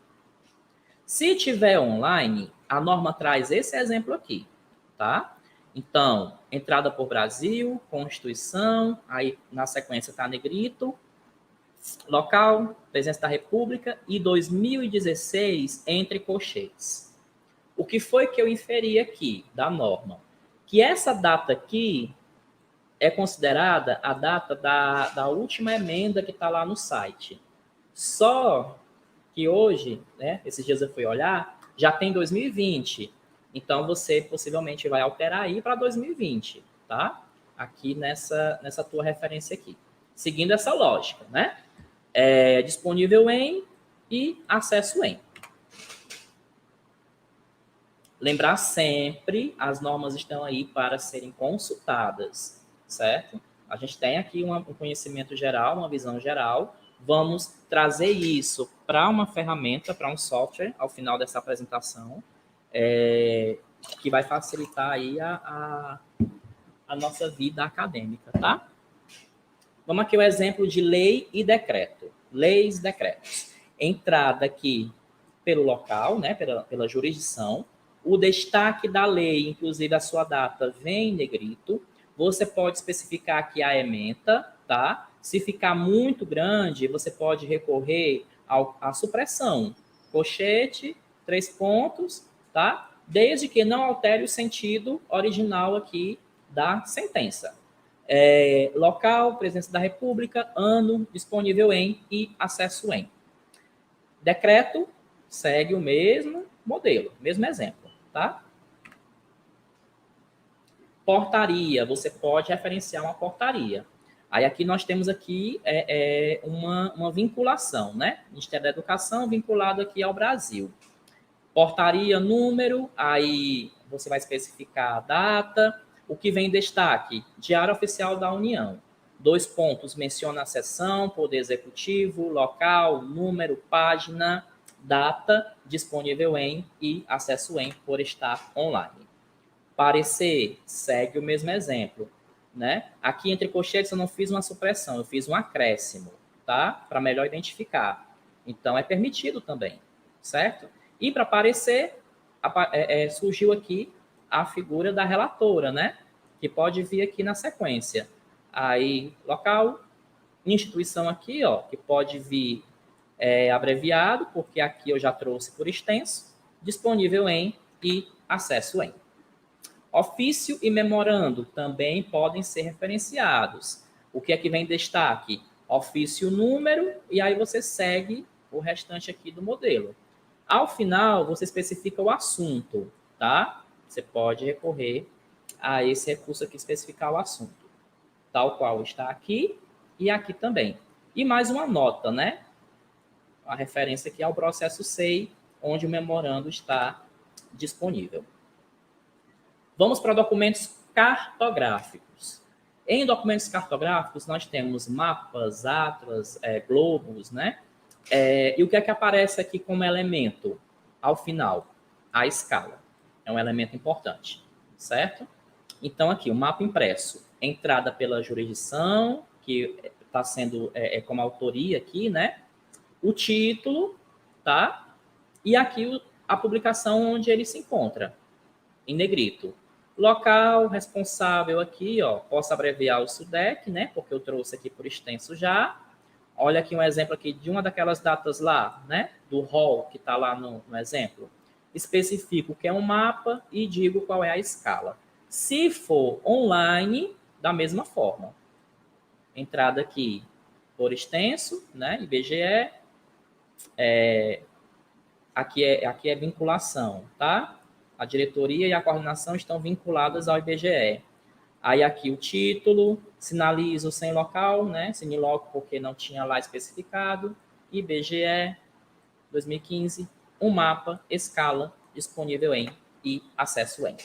Se tiver online, a norma traz esse exemplo aqui, tá? Então, entrada por Brasil, Constituição, aí na sequência está negrito, local, presidência da República e 2016 entre colchetes. O que foi que eu inferi aqui da norma? Que essa data aqui é considerada a data da última emenda que está lá no site. Só que hoje, né, esses dias eu fui olhar, já tem 2020. Então, você possivelmente vai alterar aí para 2020, tá? Aqui nessa tua referência aqui. Seguindo essa lógica, né? Disponível em e acesso em. Lembrar sempre, as normas estão aí para serem consultadas, certo? A gente tem aqui um conhecimento geral, uma visão geral. Vamos trazer isso para uma ferramenta, para um software, ao final dessa apresentação, que vai facilitar aí a nossa vida acadêmica, tá? Vamos aqui o exemplo de lei e decreto. Leis e decretos. Entrada aqui pelo local, né, pela jurisdição. O destaque da lei, inclusive a sua data, vem em negrito. Você pode especificar aqui a ementa, tá? Se ficar muito grande, você pode recorrer à supressão. Colchete, 3 pontos, tá? Desde que não altere o sentido original aqui da sentença. Local, presidência da República, ano, disponível em e acesso em. Decreto segue o mesmo modelo, mesmo exemplo, tá? Portaria, você pode referenciar uma portaria. Aí aqui nós temos aqui uma vinculação, né? Ministério da Educação vinculado aqui ao Brasil. Portaria, número, aí você vai especificar a data. O que vem em destaque? Diário Oficial da União. 2 pontos, menciona a sessão, poder executivo, local, número, página, data, disponível em e acesso em por estar online. Parecer, segue o mesmo exemplo, né? Aqui entre colchetes eu não fiz uma supressão, eu fiz um acréscimo, tá? Para melhor identificar. Então, é permitido também, certo? E para parecer, surgiu aqui a figura da relatora, né? Que pode vir aqui na sequência. Aí, local, instituição aqui, ó, que pode vir abreviado, porque aqui eu já trouxe por extenso, disponível em e acesso em. Ofício e memorando também podem ser referenciados. O que é que vem em destaque? Ofício, número, e aí você segue o restante aqui do modelo. Ao final, você especifica o assunto, tá? Você pode recorrer a esse recurso aqui, especificar o assunto, tal qual está aqui e aqui também. E mais uma nota, né? A referência aqui ao processo SEI, onde o memorando está disponível. Vamos para documentos cartográficos. Em documentos cartográficos, nós temos mapas, atlas, globos, né? E o que é que aparece aqui como elemento ao final? A escala. É um elemento importante, certo? Então, aqui, o mapa impresso. Entrada pela jurisdição, que está sendo como autoria aqui, né? O título, tá? E aqui a publicação onde ele se encontra, em negrito. Local, responsável aqui, ó, posso abreviar o SUDEC, né? Porque eu trouxe aqui por extenso já. Olha aqui um exemplo aqui de uma daquelas datas lá, né? Do rol que está lá no exemplo. Especifico o que é um mapa e digo qual é a escala. Se for online, da mesma forma. Entrada aqui por extenso, né? IBGE. Aqui é vinculação, tá? A diretoria e a coordenação estão vinculadas ao IBGE. Aí aqui o título, sinalizo sem local, né? Siniloco porque não tinha lá especificado. IBGE 2015, um mapa, escala, disponível em e acesso em.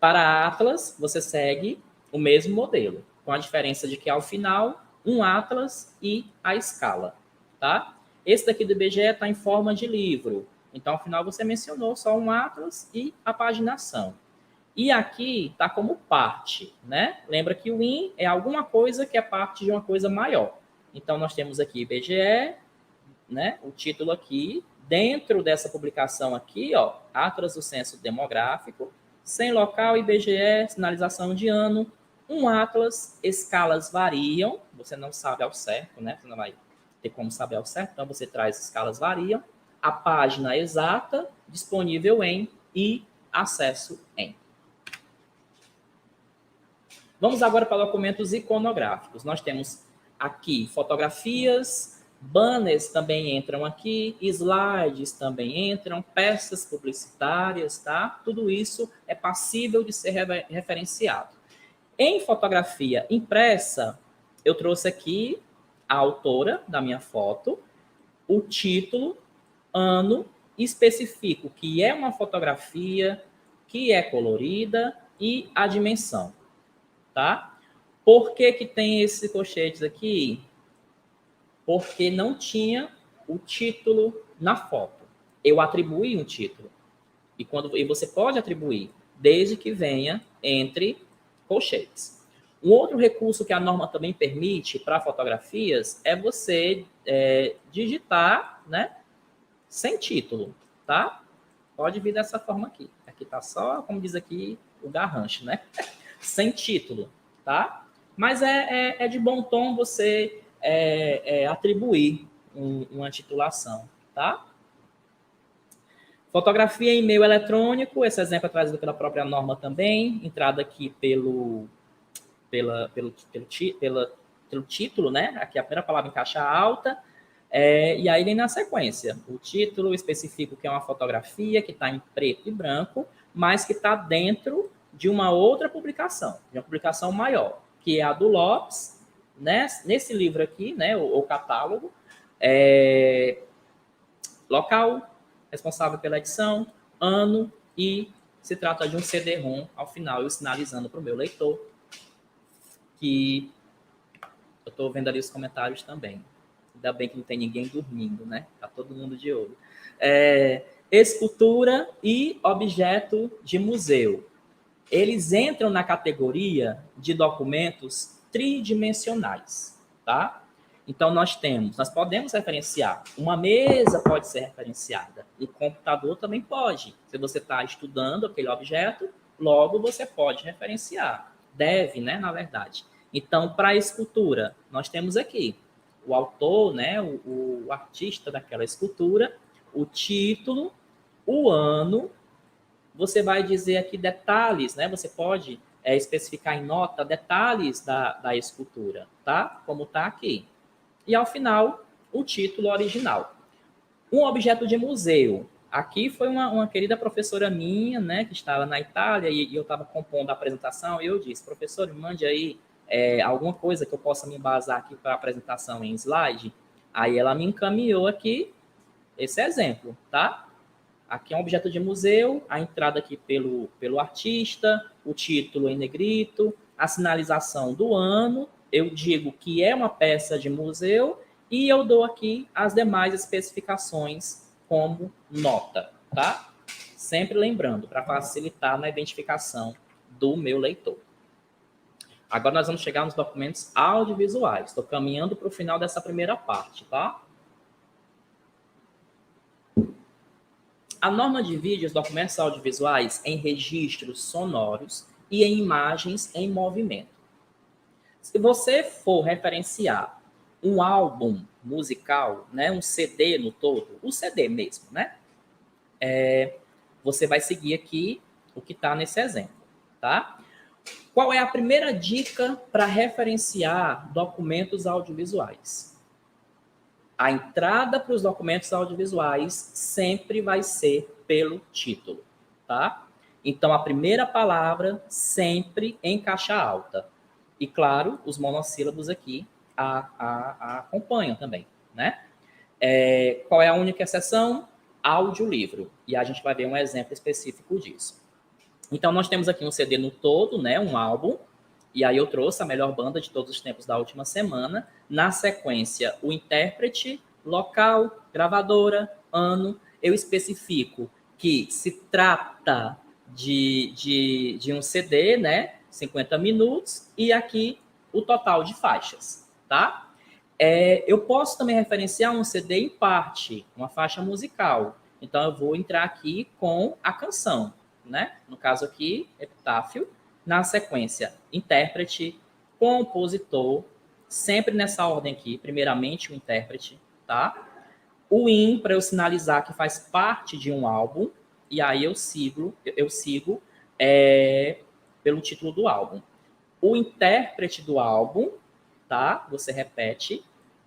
Para Atlas, você segue o mesmo modelo, com a diferença de que ao final, um Atlas e a escala, tá? Esse daqui do IBGE está em forma de livro. Então, ao final, você mencionou só um Atlas e a paginação. E aqui está como parte, né? Lembra que o IN é alguma coisa que é parte de uma coisa maior. Então, nós temos aqui IBGE, né? O título aqui, dentro dessa publicação aqui, ó, Atlas do Censo Demográfico, sem local, IBGE, sinalização de ano, um Atlas, escalas variam, você não sabe ao certo, né? Você não vai ter como saber ao certo, então você traz escalas variam, a página exata, disponível em e acesso em. Vamos agora para documentos iconográficos. Nós temos aqui fotografias, banners também entram aqui, slides também entram, peças publicitárias, tá? Tudo isso é passível de ser referenciado. Em fotografia impressa, eu trouxe aqui a autora da minha foto, o título, ano, especifico que é uma fotografia, que é colorida e a dimensão, tá? Por que que tem esses colchetes aqui? Porque não tinha o título na foto. Eu atribuí um título. E você pode atribuir, desde que venha entre colchetes. Um outro recurso que a norma também permite para fotografias é você digitar, né, sem título, tá? Pode vir dessa forma aqui. Aqui tá só, como diz aqui, o garrancho, né? Sem título, tá? Mas é de bom tom você atribuir uma titulação, tá? Fotografia em e-mail eletrônico, esse exemplo é trazido pela própria norma também, entrada aqui pelo título, né? Aqui a primeira palavra em caixa alta, e aí vem na sequência. O título especifica que é uma fotografia que está em preto e branco, mas que está dentro de uma outra publicação, de uma publicação maior, que é a do Lopes, né? Nesse livro aqui, né? O catálogo, local, responsável pela edição, ano, e se trata de um CD-ROM ao final, eu sinalizando para o meu leitor que eu estou vendo ali os comentários também. Ainda bem que não tem ninguém dormindo, né? Tá todo mundo de olho. Escultura e objeto de museu. Eles entram na categoria de documentos tridimensionais, tá? Então, nós podemos referenciar. Uma mesa pode ser referenciada. Um computador também pode. Se você está estudando aquele objeto, logo você pode referenciar. Deve, né, na verdade. Então, para a escultura, nós temos aqui o autor, né, o artista daquela escultura, o título, o ano. Você vai dizer aqui detalhes, né? Você pode especificar em nota detalhes da escultura, tá? Como está aqui. E, ao final, o título original. Um objeto de museu. Aqui foi uma querida professora minha, né, que estava na Itália, e eu estava compondo a apresentação, e eu disse, professor, mande aí alguma coisa que eu possa me embasar aqui para a apresentação em slide. Aí ela me encaminhou aqui esse exemplo, tá? Aqui é um objeto de museu, a entrada aqui pelo artista, o título em negrito, a sinalização do ano, eu digo que é uma peça de museu e eu dou aqui as demais especificações como nota, tá? Sempre lembrando, para facilitar na identificação do meu leitor. Agora nós vamos chegar nos documentos audiovisuais. Estou caminhando para o final dessa primeira parte, tá? A norma divide os documentos audiovisuais em registros sonoros e em imagens em movimento. Se você for referenciar um álbum musical, né, um CD no todo, o CD mesmo, né, você vai seguir aqui o que está nesse exemplo, tá? Qual é a primeira dica para referenciar documentos audiovisuais? A entrada para os documentos audiovisuais sempre vai ser pelo título, tá? Então, a primeira palavra sempre em caixa alta. E, claro, os monossílabos aqui a acompanham também, né? Qual é a única exceção? Audiolivro. E a gente vai ver um exemplo específico disso. Então, nós temos aqui um CD no todo, né? Um álbum. E aí eu trouxe a melhor banda de todos os tempos da última semana. Na sequência, o intérprete, local, gravadora, ano. Eu especifico que se trata de um CD, né? 50 minutos. E aqui o total de faixas, tá? Eu posso também referenciar um CD em parte, uma faixa musical. Então, eu vou entrar aqui com a canção, né? No caso aqui, Epitáfio. Na sequência, intérprete, compositor, sempre nessa ordem aqui, primeiramente o intérprete, tá? O IN, para eu sinalizar que faz parte de um álbum, e aí eu sigo pelo título do álbum. O intérprete do álbum, tá? Você repete,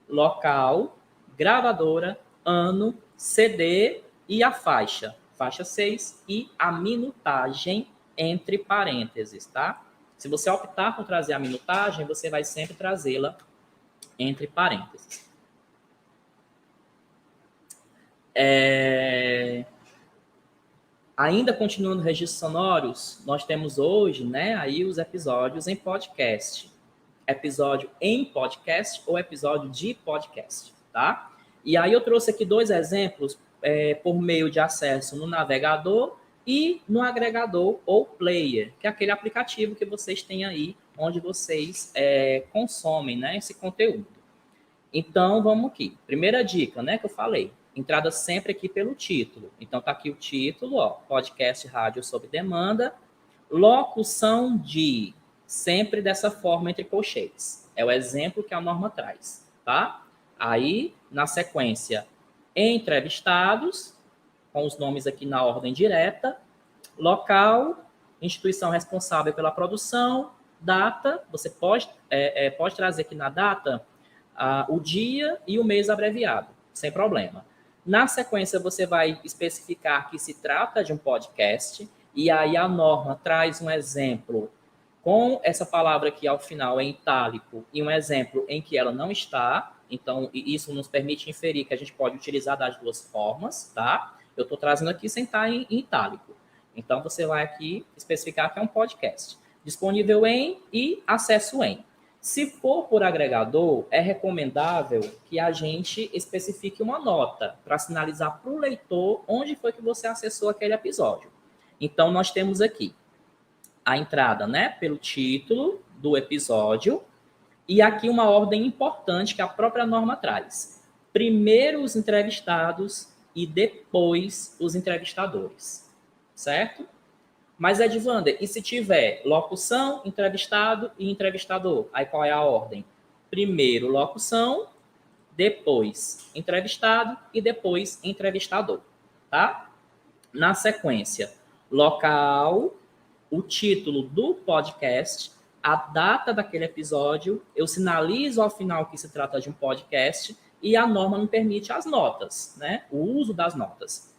local, gravadora, ano, CD e a faixa 6 e a minutagem entre parênteses, tá? Se você optar por trazer a minutagem, você vai sempre trazê-la entre parênteses. Ainda continuando registros sonoros, nós temos hoje, né, aí os episódios em podcast. Episódio em podcast ou episódio de podcast, tá? E aí eu trouxe aqui 2 exemplos por meio de acesso no navegador e no agregador ou player, que é aquele aplicativo que vocês têm aí, onde vocês consomem, né, esse conteúdo. Então, vamos aqui. Primeira dica, né, que eu falei. Entrada sempre aqui pelo título. Então, tá aqui o título, ó, podcast rádio sob demanda, locução de, sempre dessa forma entre colchetes. É o exemplo que a norma traz, tá? Aí, na sequência, entrevistados, com os nomes aqui na ordem direta, local, instituição responsável pela produção, data, você pode trazer aqui na data o dia e o mês abreviado, sem problema. Na sequência, você vai especificar que se trata de um podcast, e aí a norma traz um exemplo com essa palavra aqui ao final em itálico e um exemplo em que ela não está. Então, isso nos permite inferir que a gente pode utilizar das duas formas, tá? Eu estou trazendo aqui sem estar em itálico. Então, você vai aqui especificar que é um podcast. Disponível em e acesso em. Se for por agregador, é recomendável que a gente especifique uma nota para sinalizar para o leitor onde foi que você acessou aquele episódio. Então, nós temos aqui a entrada, né, pelo título do episódio e aqui uma ordem importante que a própria norma traz. Primeiro os entrevistados e depois os entrevistadores, certo? Mas, Edvander, e se tiver locução, entrevistado e entrevistador? Aí qual é a ordem? Primeiro locução, depois entrevistado e depois entrevistador, tá? Na sequência, local, o título do podcast, a data daquele episódio, eu sinalizo ao final que se trata de um podcast e a norma me permite as notas, né? O uso das notas.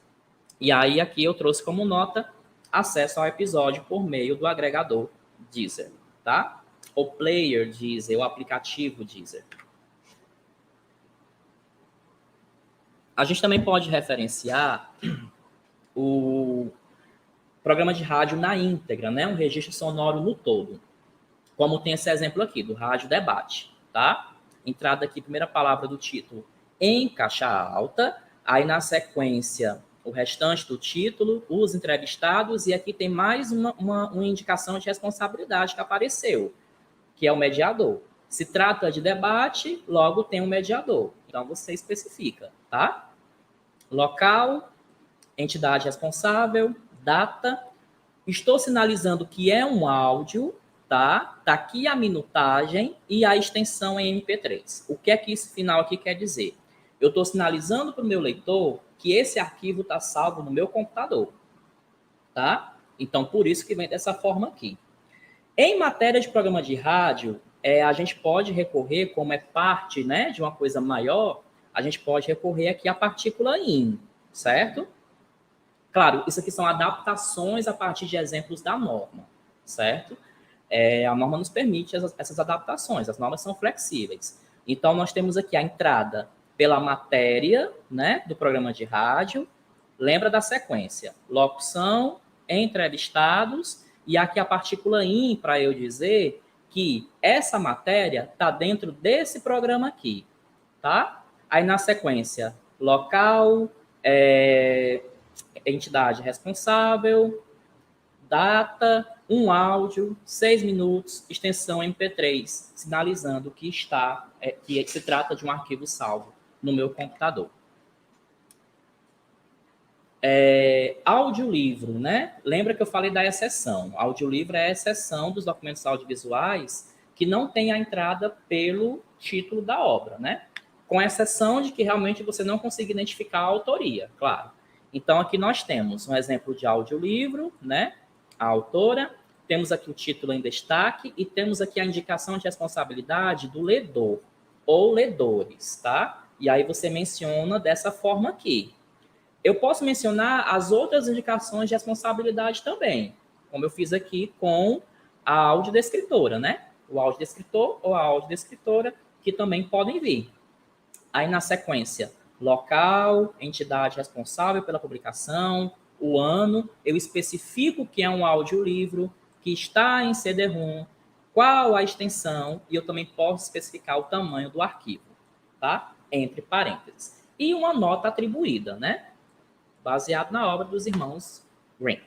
E aí aqui eu trouxe como nota acesso ao episódio por meio do agregador Deezer, tá? O player Deezer, o aplicativo Deezer. A gente também pode referenciar o programa de rádio na íntegra, né? Um registro sonoro no todo. Como tem esse exemplo aqui, do Rádio Debate, tá? Entrada aqui, primeira palavra do título, em caixa alta. Aí, na sequência, o restante do título, os entrevistados, e aqui tem mais uma indicação de responsabilidade que apareceu, que é o mediador. Se trata de debate, logo tem um mediador. Então, você especifica, tá? Local, entidade responsável, data. Estou sinalizando que é um áudio, tá? Tá aqui a minutagem e a extensão em MP3. O que é que esse final aqui quer dizer? Eu estou sinalizando para o meu leitor que esse arquivo está salvo no meu computador, tá? Então, por isso que vem dessa forma aqui. Em matéria de programa de rádio, a gente pode recorrer, como é parte, né, de uma coisa maior, a gente pode recorrer aqui à partícula in, certo? Claro, isso aqui são adaptações a partir de exemplos da norma, certo? A norma nos permite essas adaptações, as normas são flexíveis. Então, nós temos aqui a entrada pela matéria, né, do programa de rádio. Lembra da sequência: locução, entrevistados, e aqui a partícula in para eu dizer que essa matéria está dentro desse programa aqui, tá? Aí na sequência, local, entidade responsável, data, um áudio, 6 minutos, extensão MP3, sinalizando que que se trata de um arquivo salvo no meu computador. Audiolivro, né? Lembra que eu falei da exceção. Audiolivro é a exceção dos documentos audiovisuais que não tem a entrada pelo título da obra, né? Com exceção de que realmente você não consiga identificar a autoria, claro. Então, aqui nós temos um exemplo de audiolivro, né? A autora, temos aqui o título em destaque e temos aqui a indicação de responsabilidade do ledor ou ledores, tá? E aí você menciona dessa forma aqui. Eu posso mencionar as outras indicações de responsabilidade também, como eu fiz aqui com a audiodescritora, né? O audiodescritor ou a audiodescritora, que também podem vir. Aí, na sequência, local, entidade responsável pela publicação, o ano, eu especifico que é um audiolivro, que está em CD-ROM, qual a extensão, e eu também posso especificar o tamanho do arquivo, tá? Entre parênteses. E uma nota atribuída, né? Baseado na obra dos irmãos Grimm.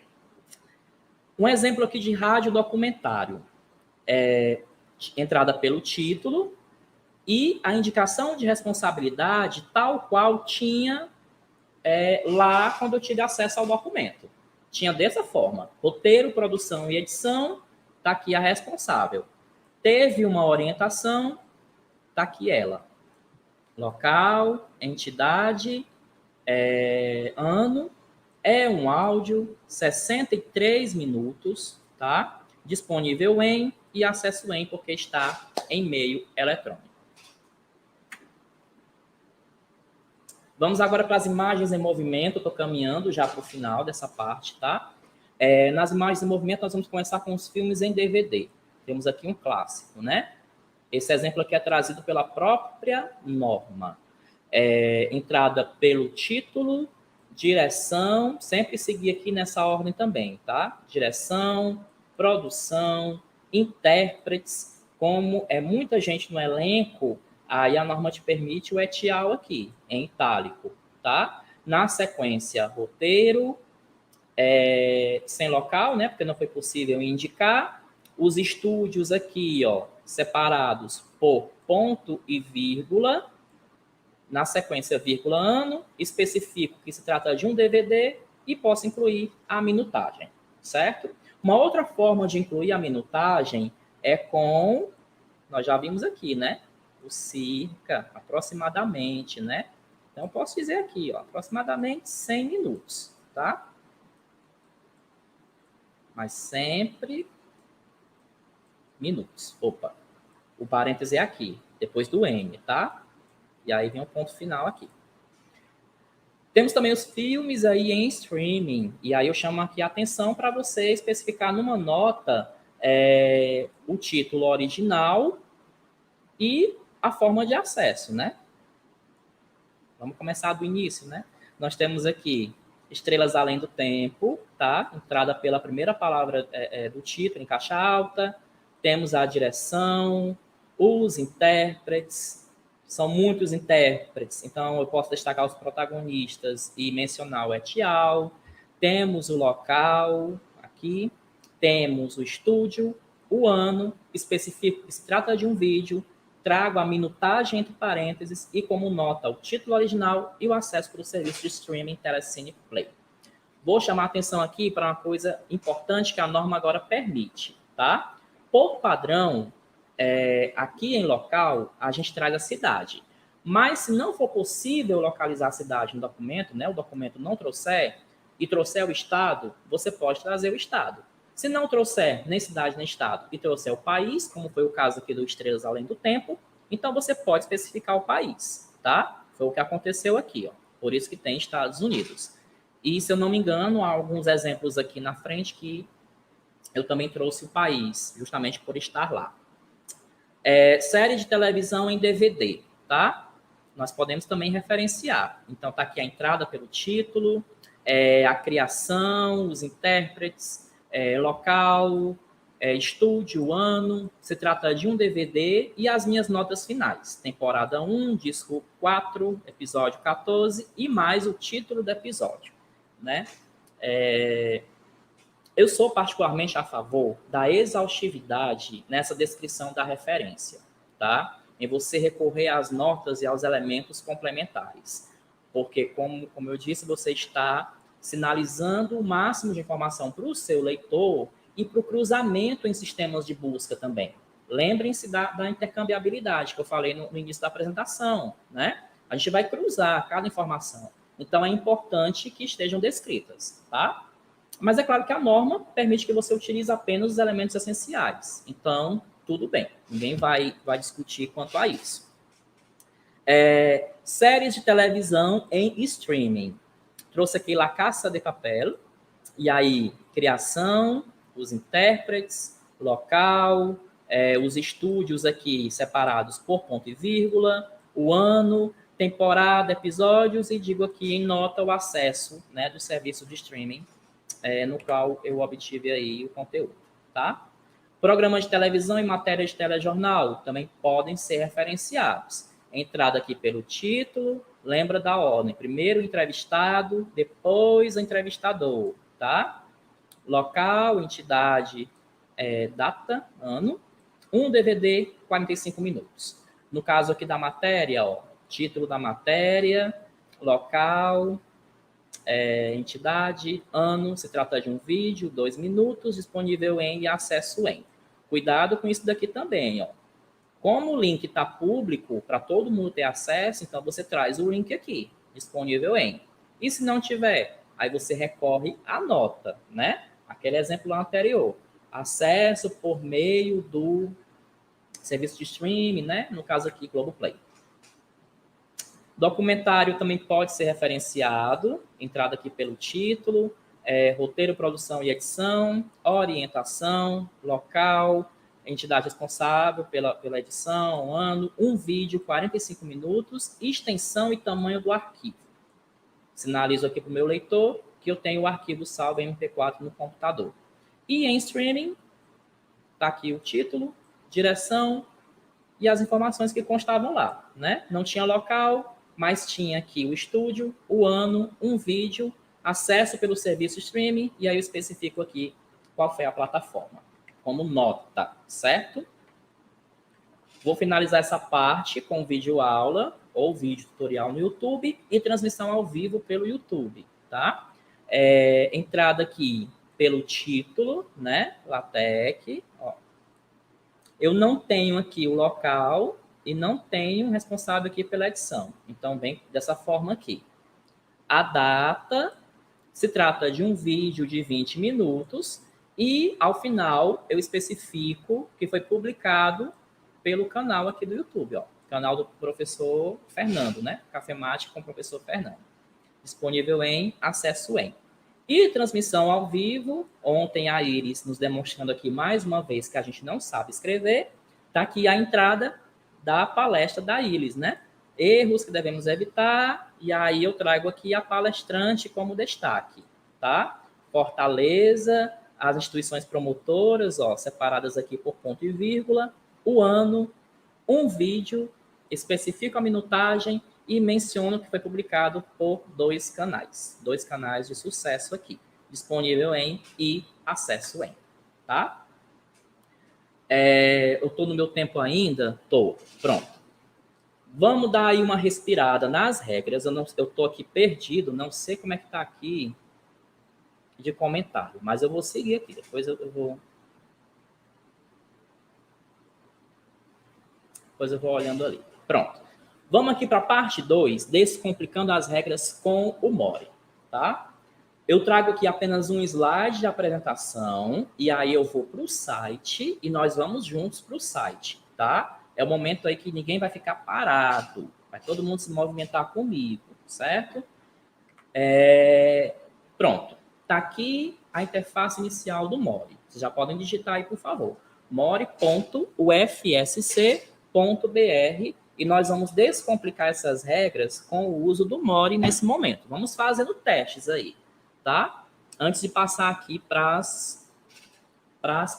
Um exemplo aqui de rádio documentário. Entrada pelo título e a indicação de responsabilidade tal qual tinha lá quando eu tive acesso ao documento. Tinha dessa forma: roteiro, produção e edição, está aqui a responsável. Teve uma orientação, está aqui ela. Local, entidade, ano, é um áudio, 63 minutos, tá? Disponível em e acesso em, porque está em meio eletrônico. Vamos agora para as imagens em movimento. Estou caminhando já para o final dessa parte, tá? Nas imagens em movimento, nós vamos começar com os filmes em DVD. Temos aqui um clássico, né? Esse exemplo aqui é trazido pela própria norma. Entrada pelo título, direção, sempre seguir aqui nessa ordem também, tá? Direção, produção, intérpretes, como é muita gente no elenco, aí a norma te permite o etial aqui, em itálico, tá? Na sequência, roteiro, sem local, né? Porque não foi possível indicar. Os estúdios aqui, ó, separados por ponto e vírgula. Na sequência, vírgula, ano, especifico que se trata de um DVD e posso incluir a minutagem, certo? Uma outra forma de incluir a minutagem é com, nós já vimos aqui, né? O circa, aproximadamente, né? Então, posso dizer aqui, ó, aproximadamente 100 minutos, tá? Mas sempre minutos. Opa, o parêntese é aqui, depois do M, tá? E aí vem o ponto final aqui. Temos também os filmes aí em streaming. E aí eu chamo aqui a atenção para você especificar numa nota o título original e a forma de acesso, né? Vamos começar do início, né? Nós temos aqui Estrelas Além do Tempo, tá? Entrada pela primeira palavra do título, em caixa alta. Temos a direção, os intérpretes. São muitos intérpretes, então eu posso destacar os protagonistas e mencionar o etial. Temos o local aqui, temos o estúdio, o ano, especifico que se trata de um vídeo, trago a minutagem entre parênteses e como nota o título original e o acesso para o serviço de streaming Telecine Play. Vou chamar a atenção aqui para uma coisa importante que a norma agora permite, tá? Por padrão, aqui em local, a gente traz a cidade. Mas se não for possível localizar a cidade no documento, né, o documento não trouxer, e trouxer o estado, você pode trazer o estado. Se não trouxer nem cidade nem estado e trouxer o país, como foi o caso aqui do Estrelas Além do Tempo, então você pode especificar o país, tá? Foi o que aconteceu aqui, ó. Por isso que tem Estados Unidos. E, se eu não me engano, há alguns exemplos aqui na frente que eu também trouxe o país, justamente por estar lá. Série de televisão em DVD, tá? Nós podemos também referenciar. Então, tá aqui a entrada pelo título, a criação, os intérpretes, local, estúdio, ano. Se trata de um DVD e as minhas notas finais. Temporada 1, disco 4, episódio 14 e mais o título do episódio, né? Eu sou particularmente a favor da exaustividade nessa descrição da referência, tá? Em você recorrer às notas e aos elementos complementares. Porque, como eu disse, você está sinalizando o máximo de informação para o seu leitor e para o cruzamento em sistemas de busca também. Lembrem-se da intercambiabilidade que eu falei no início da apresentação, né? A gente vai cruzar cada informação. Então, é importante que estejam descritas, tá? Mas é claro que a norma permite que você utilize apenas os elementos essenciais. Então, tudo bem. Ninguém vai discutir quanto a isso. Séries de televisão em streaming. Trouxe aqui La Casa de Papel. E aí, criação, os intérpretes, local, os estúdios aqui separados por ponto e vírgula, o ano, temporada, episódios, e digo aqui em nota o acesso, né, do serviço de streaming no qual eu obtive aí o conteúdo, tá? Programas de televisão e matérias de telejornal também podem ser referenciados. Entrada aqui pelo título, lembra da ordem. Primeiro o entrevistado, depois o entrevistador, tá? Local, entidade, data, ano. Um DVD, 45 minutos. No caso aqui da matéria, ó, título da matéria, local, entidade, ano, se trata de um vídeo, 2 minutos, disponível em e acesso em. Cuidado com isso daqui também, ó. Como o link está público para todo mundo ter acesso, então você traz o link aqui, disponível em. E se não tiver, aí você recorre à nota, né? Aquele exemplo lá anterior. Acesso por meio do serviço de streaming, né? No caso aqui, Globoplay. Documentário também pode ser referenciado, entrada aqui pelo título, roteiro, produção e edição, orientação, local, entidade responsável pela edição, ano, um vídeo, 45 minutos, extensão e tamanho do arquivo. Sinalizo aqui para o meu leitor que eu tenho o arquivo salvo em MP4 no computador. E em streaming, está aqui o título, direção e as informações que constavam lá, né? Não tinha local, mas tinha aqui o estúdio, o ano, um vídeo, acesso pelo serviço streaming, e aí eu especifico aqui qual foi a plataforma, como nota, certo? Vou finalizar essa parte com vídeo aula ou vídeo tutorial no YouTube e transmissão ao vivo pelo YouTube, tá? Entrada aqui pelo título, né? LaTeX, ó. Eu não tenho aqui o local e não tenho responsável aqui pela edição. Então, vem dessa forma aqui. A data, se trata de um vídeo de 20 minutos e, ao final, eu especifico que foi publicado pelo canal aqui do YouTube, ó. Canal do professor Fernando, né? Cafemática com o professor Fernando. Disponível em, acesso em. E transmissão ao vivo, ontem a Iris nos demonstrando aqui mais uma vez que a gente não sabe escrever, tá aqui a entrada da palestra da Iris, né? Erros que devemos evitar, e aí eu trago aqui a palestrante como destaque, tá? Fortaleza, as instituições promotoras, ó, separadas aqui por ponto e vírgula, o ano, um vídeo, especifico a minutagem e menciono que foi publicado por 2 canais de sucesso aqui, disponível em e acesso em, tá? Eu estou no meu tempo ainda? Estou, pronto. Vamos dar aí uma respirada nas regras, eu estou aqui perdido, não sei como é que está aqui de comentário. Mas eu vou seguir aqui, depois eu vou olhando ali. Pronto. Vamos aqui para a parte 2, descomplicando as regras com o Mori, tá? Eu trago aqui apenas um slide de apresentação, e aí eu vou para o site, e nós vamos juntos para o site, tá? É o momento aí que ninguém vai ficar parado, vai todo mundo se movimentar comigo, certo? Pronto. Está aqui a interface inicial do Mori. Vocês já podem digitar aí, por favor. mori.ufsc.br, e nós vamos descomplicar essas regras com o uso do Mori nesse momento. Vamos fazendo testes aí, tá? Antes de passar aqui para as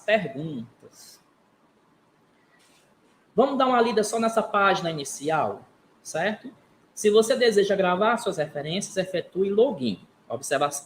perguntas. Vamos dar uma lida só nessa página inicial, certo? Se você deseja gravar suas referências, efetue login.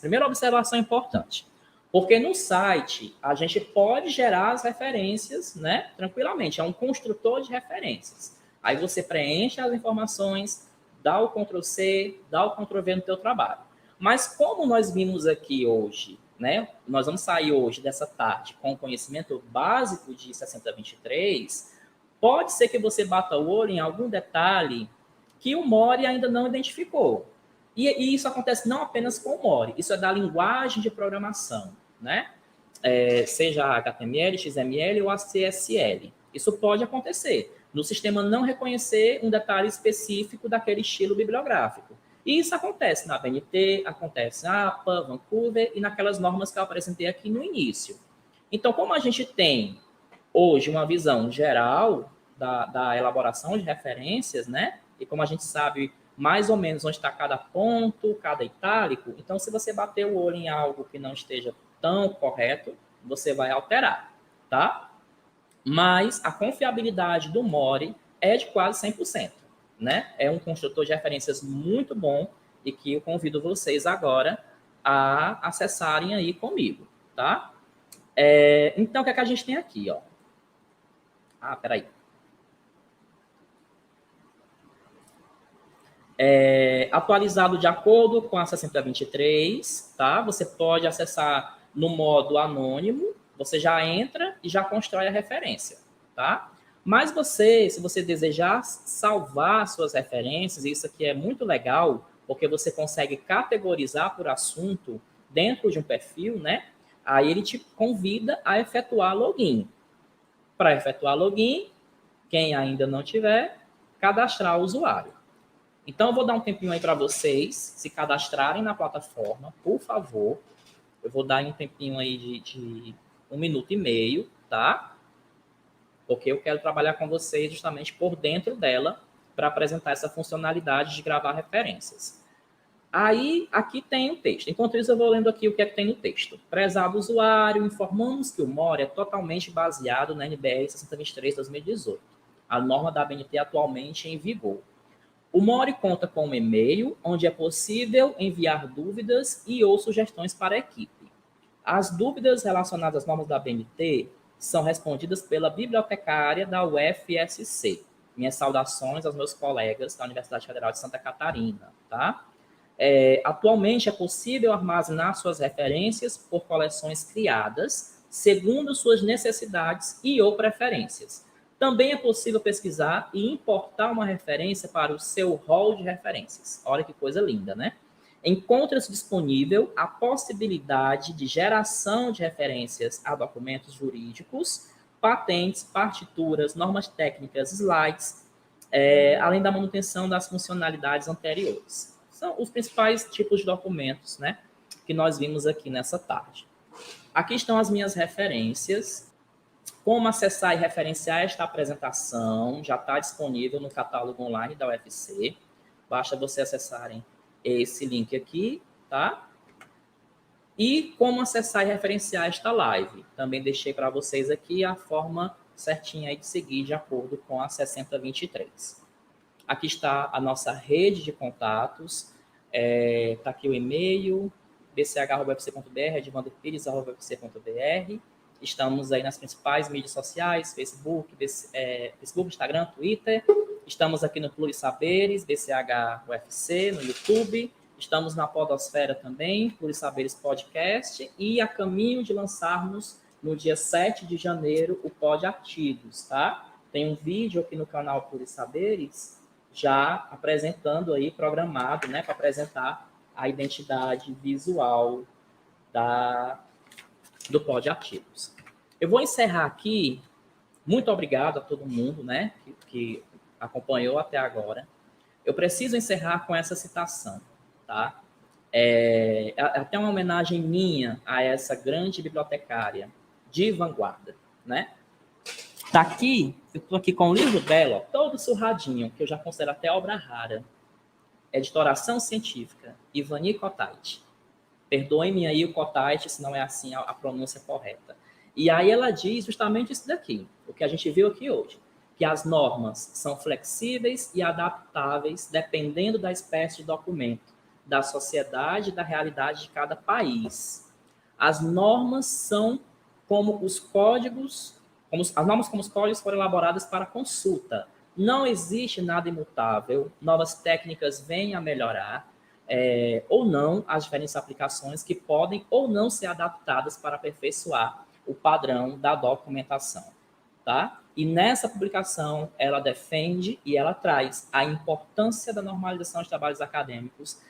Primeira observação importante. Porque no site, a gente pode gerar as referências, né, tranquilamente. É um construtor de referências. Aí você preenche as informações, dá o Ctrl+C, dá o Ctrl+V no teu trabalho. Mas como nós vimos aqui hoje, né, nós vamos sair hoje dessa tarde com o conhecimento básico de 6023, pode ser que você bata o olho em algum detalhe que o Mori ainda não identificou. E isso acontece não apenas com o Mori, isso é da linguagem de programação, né? Seja HTML, XML ou a CSL. Isso pode acontecer, no sistema não reconhecer um detalhe específico daquele estilo bibliográfico. E isso acontece na BNT, acontece na APA, Vancouver e naquelas normas que eu apresentei aqui no início. Então, como a gente tem hoje uma visão geral da elaboração de referências, né? E como a gente sabe mais ou menos onde está cada ponto, cada itálico, então se você bater o olho em algo que não esteja tão correto, você vai alterar, tá? Mas a confiabilidade do Mori é de quase 100%, né? É um construtor de referências muito bom e que eu convido vocês agora a acessarem aí comigo, tá? Então, o que é que a gente tem aqui, ó? Peraí. Atualizado de acordo com a 6023, tá? Você pode acessar no modo anônimo, você já entra e já constrói a referência, tá? Mas se você desejar salvar suas referências, isso aqui é muito legal, porque você consegue categorizar por assunto dentro de um perfil, né? Aí ele te convida a efetuar login. Para efetuar login, quem ainda não tiver, cadastrar o usuário. Então, eu vou dar um tempinho aí para vocês se cadastrarem na plataforma, por favor. Eu vou dar um tempinho aí de 1 minuto e meio, tá? Porque eu quero trabalhar com vocês justamente por dentro dela para apresentar essa funcionalidade de gravar referências. Aí, aqui tem o texto. Enquanto isso, eu vou lendo aqui o que é que tem no texto. Prezado usuário, informamos que o Mori é totalmente baseado na NBR 6023/2018, a norma da ABNT atualmente em vigor. O Mori conta com um e-mail, onde é possível enviar dúvidas e ou sugestões para a equipe. As dúvidas relacionadas às normas da ABNT são respondidas pela bibliotecária da UFSC. Minhas saudações aos meus colegas da Universidade Federal de Santa Catarina, tá? Atualmente é possível armazenar suas referências por coleções criadas segundo suas necessidades e ou preferências. Também é possível pesquisar e importar uma referência para o seu rol de referências. Olha que coisa linda, né? Encontra-se disponível a possibilidade de geração de referências a documentos jurídicos, patentes, partituras, normas técnicas, slides, além da manutenção das funcionalidades anteriores. São os principais tipos de documentos, né, que nós vimos aqui nessa tarde. Aqui estão as minhas referências. Como acessar e referenciar esta apresentação já está disponível no catálogo online da UFC. Basta você acessarem esse link aqui, tá? E como acessar e referenciar esta live. Também deixei para vocês aqui a forma certinha aí de seguir de acordo com a 6023. Aqui está a nossa rede de contatos. Está aqui o e-mail, bch.ufc.br, edvanderpires.ufc.br. Estamos aí nas principais mídias sociais, Facebook, Instagram, Twitter. Estamos aqui no Pluri Saberes, BCH UFC, no YouTube. Estamos na Podosfera também, Pluri Saberes Podcast, e a caminho de lançarmos no dia 7 de janeiro o Pod Artigos, tá? Tem um vídeo aqui no canal Pluri Saberes já apresentando aí, programado, né, para apresentar a identidade visual do Pod Artigos. Eu vou encerrar aqui. Muito obrigado a todo mundo, né, que acompanhou até agora. Eu preciso encerrar com essa citação, tá? Até uma homenagem minha a essa grande bibliotecária de vanguarda, né? Tá aqui, eu estou aqui com o livro dela, todo surradinho, que eu já considero até obra rara. Editoração Científica, Ivani Kotait. Perdoem-me aí o Kotait, se não é assim a pronúncia correta. E aí ela diz justamente isso daqui, o que a gente viu aqui hoje, que as normas são flexíveis e adaptáveis dependendo da espécie de documento, da sociedade e da realidade de cada país. As normas são como os códigos, as normas como os códigos foram elaboradas para consulta. Não existe nada imutável, novas técnicas vêm a melhorar, ou não as diferentes aplicações que podem ou não ser adaptadas para aperfeiçoar o padrão da documentação, tá? E nessa publicação, ela defende e ela traz a importância da normalização de trabalhos acadêmicos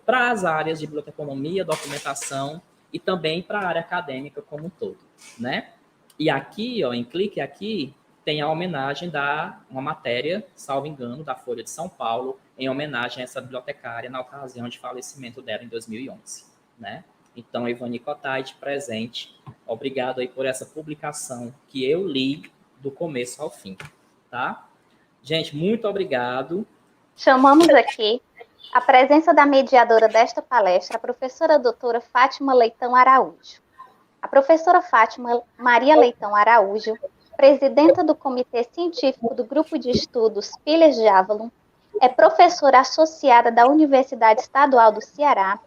para as áreas de biblioteconomia, documentação e também para a área acadêmica como um todo, né? E aqui, ó, em clique aqui, tem a homenagem uma matéria, salvo engano, da Folha de São Paulo, em homenagem a essa bibliotecária na ocasião de falecimento dela em 2011, né? Então, Ivani Kotait, presente. Obrigado aí por essa publicação que eu li do começo ao fim, tá? Gente, muito obrigado. Chamamos aqui a presença da mediadora desta palestra, a professora doutora Fátima Leitão Araújo. A professora Fátima Maria Leitão Araújo, presidenta do Comitê Científico do Grupo de Estudos Filhas de Avalon, é professora associada da Universidade Estadual do Ceará,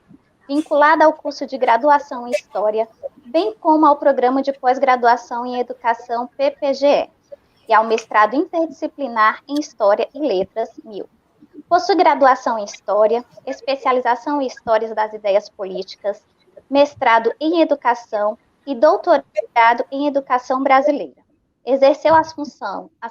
vinculada ao curso de graduação em História, bem como ao programa de pós-graduação em Educação PPGE, e ao mestrado interdisciplinar em História e Letras, MIL. Possui graduação em História, especialização em Histórias das Ideias Políticas, mestrado em Educação e doutorado em Educação Brasileira. Exerceu as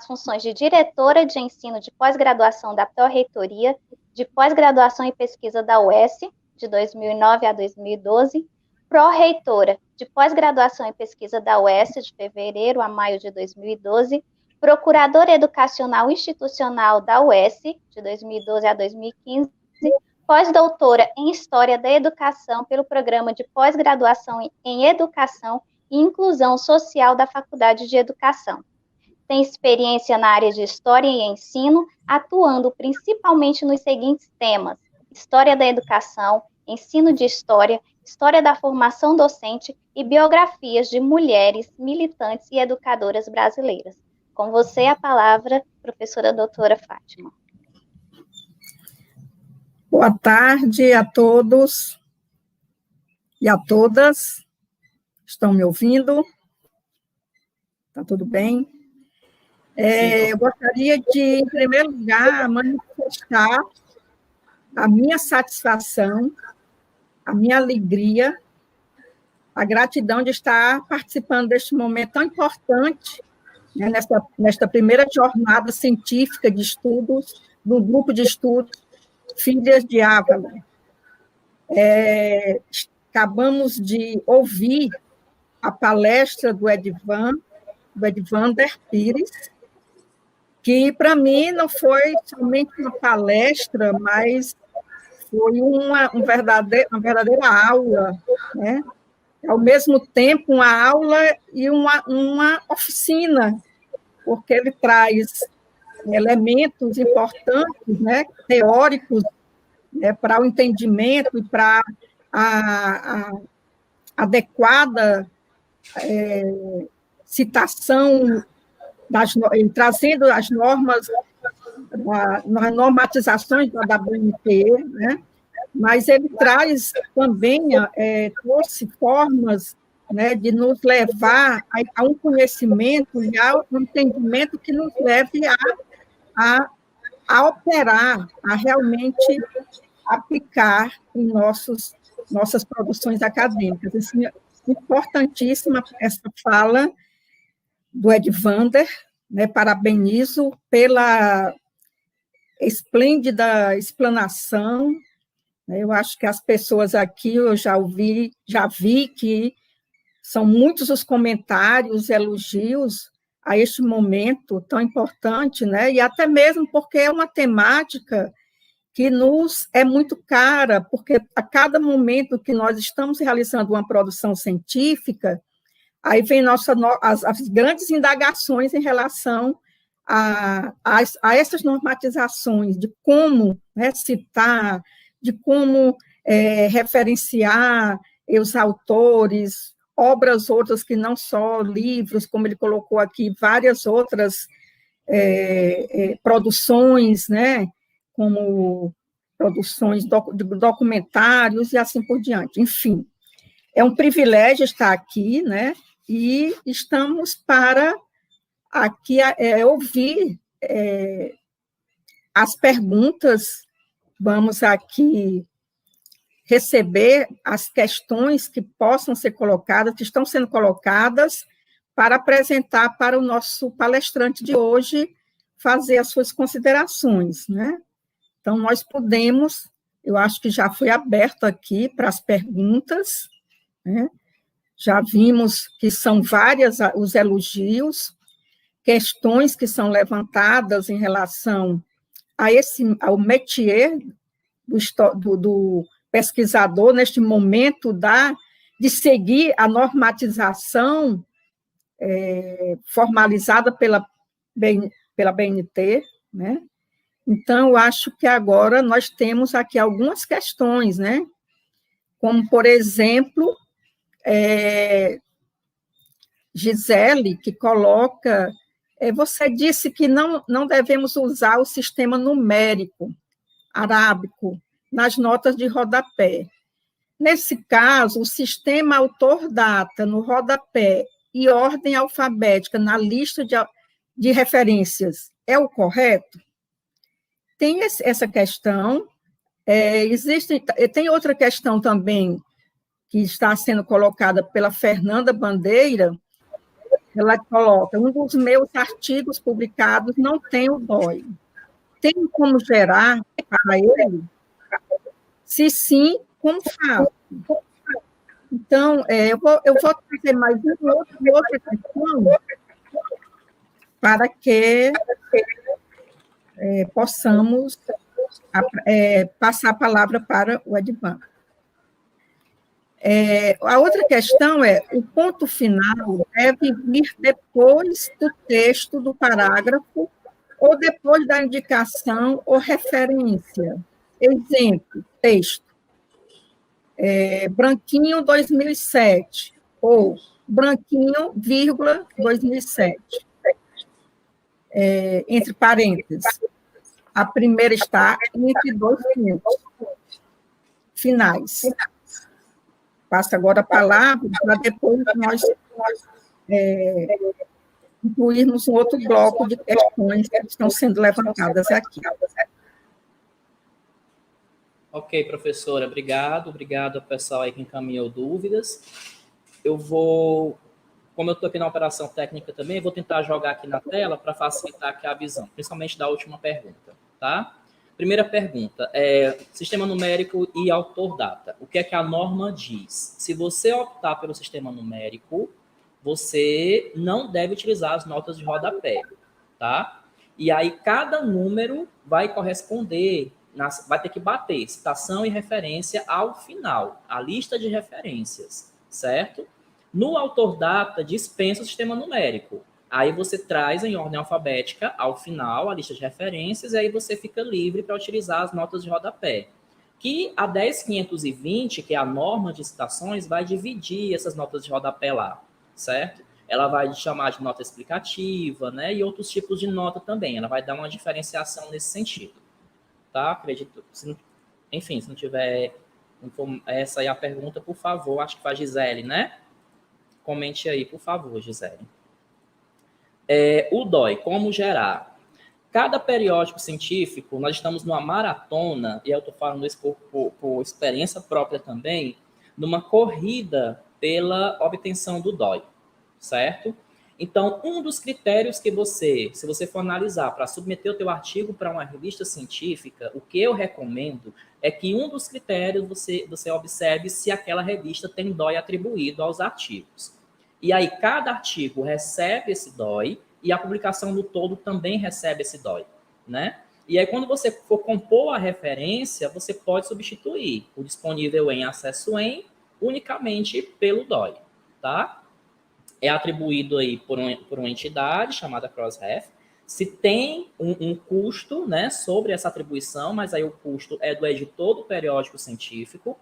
funções de diretora de ensino de pós-graduação da Pró-Reitoria de Pós-Graduação e Pesquisa da UES, de 2009 a 2012, pró-reitora de pós-graduação e pesquisa da UES, de fevereiro a maio de 2012, procuradora educacional institucional da UES, de 2012 a 2015, pós-doutora em História da Educação pelo Programa de Pós-Graduação em Educação e Inclusão Social da Faculdade de Educação. Tem experiência na área de História e Ensino, atuando principalmente nos seguintes temas: História da Educação, Ensino de História, História da Formação Docente e biografias de mulheres, militantes e educadoras brasileiras. Com você a palavra, professora doutora Fátima. Boa tarde a todos e a todas. Estão me ouvindo? Está tudo bem? Eu gostaria de, em primeiro lugar, manifestar a minha satisfação, a minha alegria, a gratidão de estar participando deste momento tão importante, né, nesta primeira jornada científica de estudos, do grupo de estudos Filhas de Avalon. Acabamos de ouvir a palestra do Edvander Pires, que, para mim, não foi somente uma palestra, mas foi uma verdadeira aula, né? Ao mesmo tempo, uma aula e uma oficina, porque ele traz elementos importantes, né, teóricos, né, para o entendimento e para a adequada citação, trazendo as normas, as normatizações da BNT, né? Mas ele traz também, trouxe formas, né, de nos levar a um conhecimento e a um entendimento que nos leve a operar, a realmente aplicar em nossas produções acadêmicas. Assim, importantíssima essa fala do Edvander, né? Parabenizo pela esplêndida explanação. Eu acho que as pessoas aqui, eu já vi que são muitos os comentários, elogios a este momento tão importante, né? E até mesmo porque é uma temática que nos é muito cara, porque a cada momento que nós estamos realizando uma produção científica, aí vem as grandes indagações em relação a essas normatizações, de como, né, citar, de como referenciar os autores, obras outras que não só livros, como ele colocou aqui, várias outras produções, né, como produções de documentários e assim por diante. Enfim, é um privilégio estar aqui, né, e estamos para aqui ouvir as perguntas, vamos aqui receber as questões que possam ser colocadas, que estão sendo colocadas, para apresentar para o nosso palestrante de hoje fazer as suas considerações, né? Então, nós podemos, eu acho que já foi aberto aqui para as perguntas, né? Já vimos que são várias os elogios, questões que são levantadas em relação ao métier do pesquisador, neste momento de seguir a normatização formalizada pela BNT, né? Então, eu acho que agora nós temos aqui algumas questões, né? Como, por exemplo, Gisele, que coloca, você disse que não devemos usar o sistema numérico arábico nas notas de rodapé. Nesse caso, o sistema autor-data no rodapé e ordem alfabética na lista de referências é o correto? Tem essa questão. Tem outra questão também que está sendo colocada pela Fernanda Bandeira. Ela coloca: um dos meus artigos publicados não tem o DOI. Tem como gerar para ele? Se sim, como faço? Então, eu vou trazer mais outra questão para que possamos passar a palavra para o Edvan. A outra questão o ponto final deve vir depois do texto do parágrafo ou depois da indicação ou referência. Exemplo, texto. Branquinho 2007, ou Branquinho, vírgula, 2007. Entre parênteses. A primeira está entre dois pontos finais. Passo agora a palavra para depois nós incluirmos um outro bloco de questões que estão sendo levantadas aqui. Ok, professora, obrigado ao pessoal aí que encaminhou dúvidas. Como eu estou aqui na operação técnica também, vou tentar jogar aqui na tela para facilitar aqui a visão, principalmente da última pergunta, tá? Primeira pergunta, sistema numérico e autor-data. O que é que a norma diz? Se você optar pelo sistema numérico, você não deve utilizar as notas de rodapé, tá? E aí, cada número vai corresponder, vai ter que bater citação e referência ao final, a lista de referências, certo? No autor-data, dispensa o sistema numérico. Aí você traz em ordem alfabética ao final a lista de referências e aí você fica livre para utilizar as notas de rodapé. Que a 10.520, que é a norma de citações, vai dividir essas notas de rodapé lá, certo? Ela vai chamar de nota explicativa, né? E outros tipos de nota também. Ela vai dar uma diferenciação nesse sentido, tá? Acredito. Enfim, se não tiver essa aí a pergunta, por favor, acho que foi a Gisele, né? Comente aí, por favor, Gisele. O DOI, como gerar? cada periódico científico, nós estamos numa maratona, e eu estou falando isso por experiência própria também, numa corrida pela obtenção do DOI, certo? Então, um dos critérios que você, se você for analisar para submeter o teu artigo para uma revista científica, o que eu recomendo é que um dos critérios você observe se aquela revista tem DOI atribuído aos artigos. E aí, cada artigo recebe esse DOI e a publicação no todo também recebe esse DOI, né? E aí, quando você for compor a referência, você pode substituir o disponível em acesso em unicamente pelo DOI, tá? É atribuído aí por uma entidade chamada Crossref. Se tem um custo, né, sobre essa atribuição, mas aí o custo é do editor do periódico científico.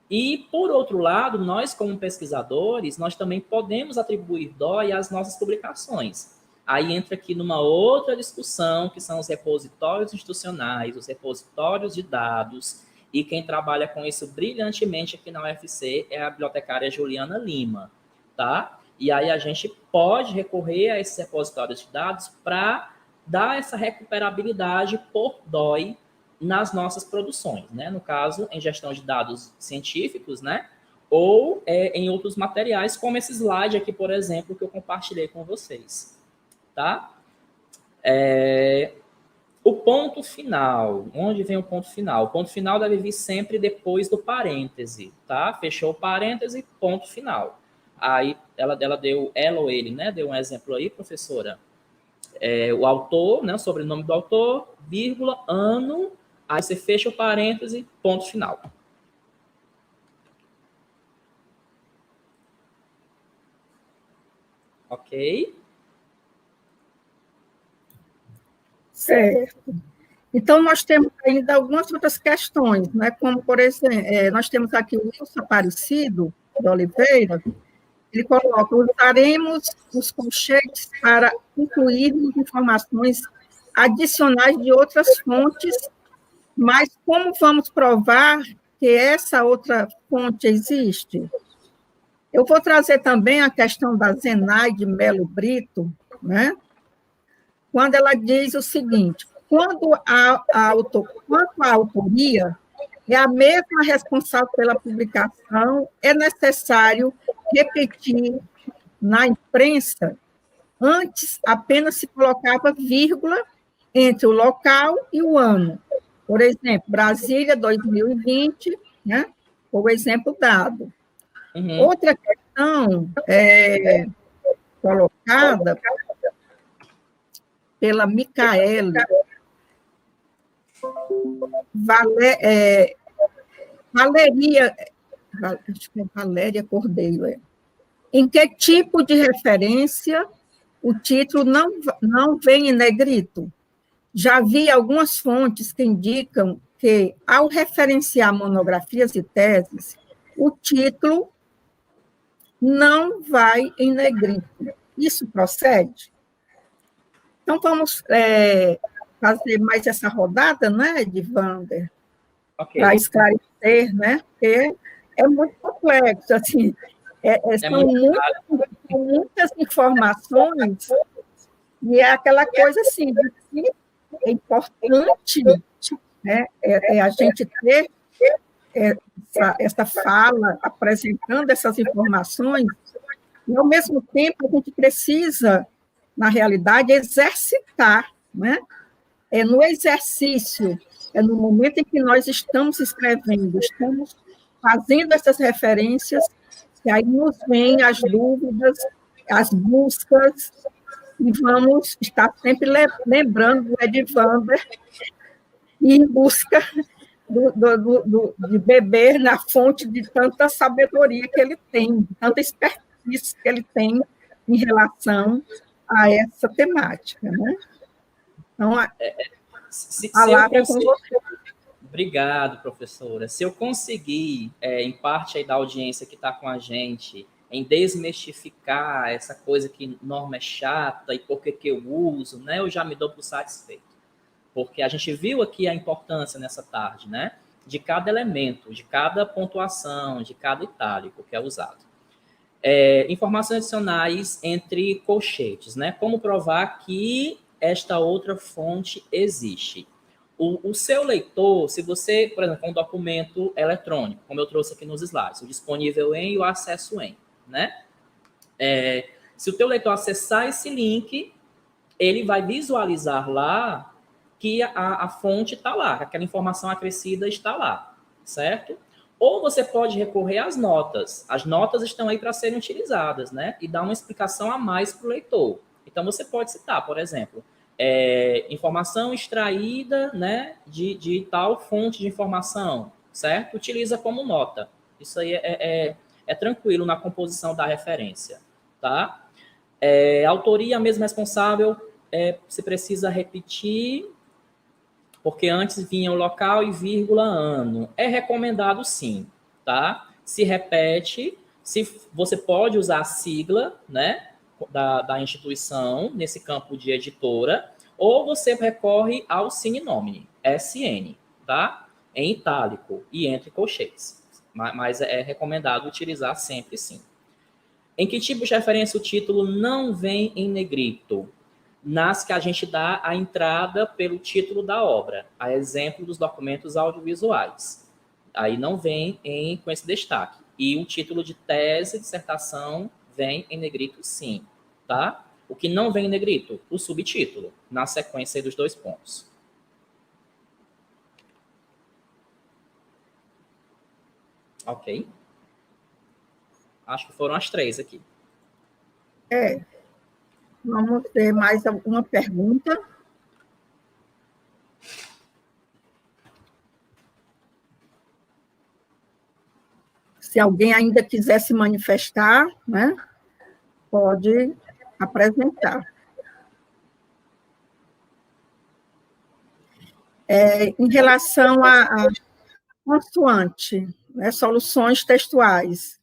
E, por outro lado, nós, como pesquisadores, nós também podemos atribuir DOI às nossas publicações. Aí entra aqui numa outra discussão, que são os repositórios institucionais, os repositórios de dados, e quem trabalha com isso brilhantemente aqui na UFC é a bibliotecária Juliana Lima, tá? E aí a gente pode recorrer a esses repositórios de dados para dar essa recuperabilidade por DOI nas nossas produções, né? No caso, em gestão de dados científicos, né? Ou em outros materiais, como esse slide aqui, por exemplo, que eu compartilhei com vocês, tá? O ponto final, onde vem o ponto final? O ponto final deve vir sempre depois do parêntese, tá? Fechou o parêntese, ponto final. Aí ela ou ele, né? Deu um exemplo aí, professora. O autor, né? O sobrenome do autor, vírgula, ano, aí você fecha o parêntese, ponto final. Ok? Certo. Então, nós temos ainda algumas outras questões, né? Como, por exemplo, nós temos aqui o Wilson Aparecido de Oliveira, ele coloca: usaremos os colchetes para incluir informações adicionais de outras fontes, mas como vamos provar que essa outra fonte existe? Eu vou trazer também a questão da Zenaide Melo Brito, né? Quando ela diz o seguinte: quanto à autoria, é a mesma responsável pela publicação, é necessário repetir na imprensa. Antes, apenas se colocava vírgula entre o local e o ano. Por exemplo, Brasília 2020, né? Foi o exemplo dado. Uhum. Outra questão colocada pela Micaele Valéria Cordeiro. Em que tipo de referência o título não vem em negrito? Já vi algumas fontes que indicam que, ao referenciar monografias e teses, o título não vai em negrito. Isso procede? Então, vamos fazer mais essa rodada, né, de Wander, para esclarecer, né, porque é muito complexo, assim, são muitas informações, e é aquela coisa, assim, que é importante, né, a gente ter essa fala, apresentando essas informações, e, ao mesmo tempo, a gente precisa, na realidade, exercitar, né? No exercício, no momento em que nós estamos escrevendo, estamos fazendo essas referências, e aí nos vêm as dúvidas, as buscas, e vamos estar sempre lembrando do Ed Wander e em busca de beber na fonte de tanta sabedoria que ele tem, de tanta expertise que ele tem em relação a essa temática, né? Então, a palavra é com você. Obrigado, professora. Se eu conseguir, em parte aí da audiência que está com a gente, em desmistificar essa coisa que norma é chata e por que eu uso, né? Eu já me dou por satisfeito. Porque a gente viu aqui a importância nessa tarde, né? De cada elemento, de cada pontuação, de cada itálico que é usado. Informações adicionais entre colchetes, né? Como provar que esta outra fonte existe. O seu leitor, se você, por exemplo, um documento eletrônico, como eu trouxe aqui nos slides, o disponível em e o acesso em, né? Se o teu leitor acessar esse link, ele vai visualizar lá que a fonte está lá, que aquela informação acrescida está lá, certo? Ou você pode recorrer às notas. As notas estão aí para serem utilizadas, né? E dar uma explicação a mais para o leitor. Então, você pode citar, por exemplo, informação extraída, né, de tal fonte de informação, certo? Utiliza como nota. Isso aí é tranquilo na composição da referência, tá? Autoria mesmo responsável, você precisa repetir, porque antes vinha o local e vírgula ano. É recomendado sim, tá? Se repete, você pode usar a sigla, né, da instituição, nesse campo de editora, ou você recorre ao sine nomine, SN, tá? Em itálico e entre colchetes. Mas é recomendado utilizar sempre sim. Em que tipo de referência o título não vem em negrito? Nas que a gente dá a entrada pelo título da obra, a exemplo dos documentos audiovisuais. Aí não vem com esse destaque. E o título de tese, dissertação, vem em negrito sim, tá? O que não vem em negrito? O subtítulo, na sequência dos 2 pontos. Ok? Acho que foram as 3 aqui. Vamos ter mais alguma pergunta? Se alguém ainda quiser se manifestar, né, pode apresentar. Em relação a consoante, né, soluções textuais,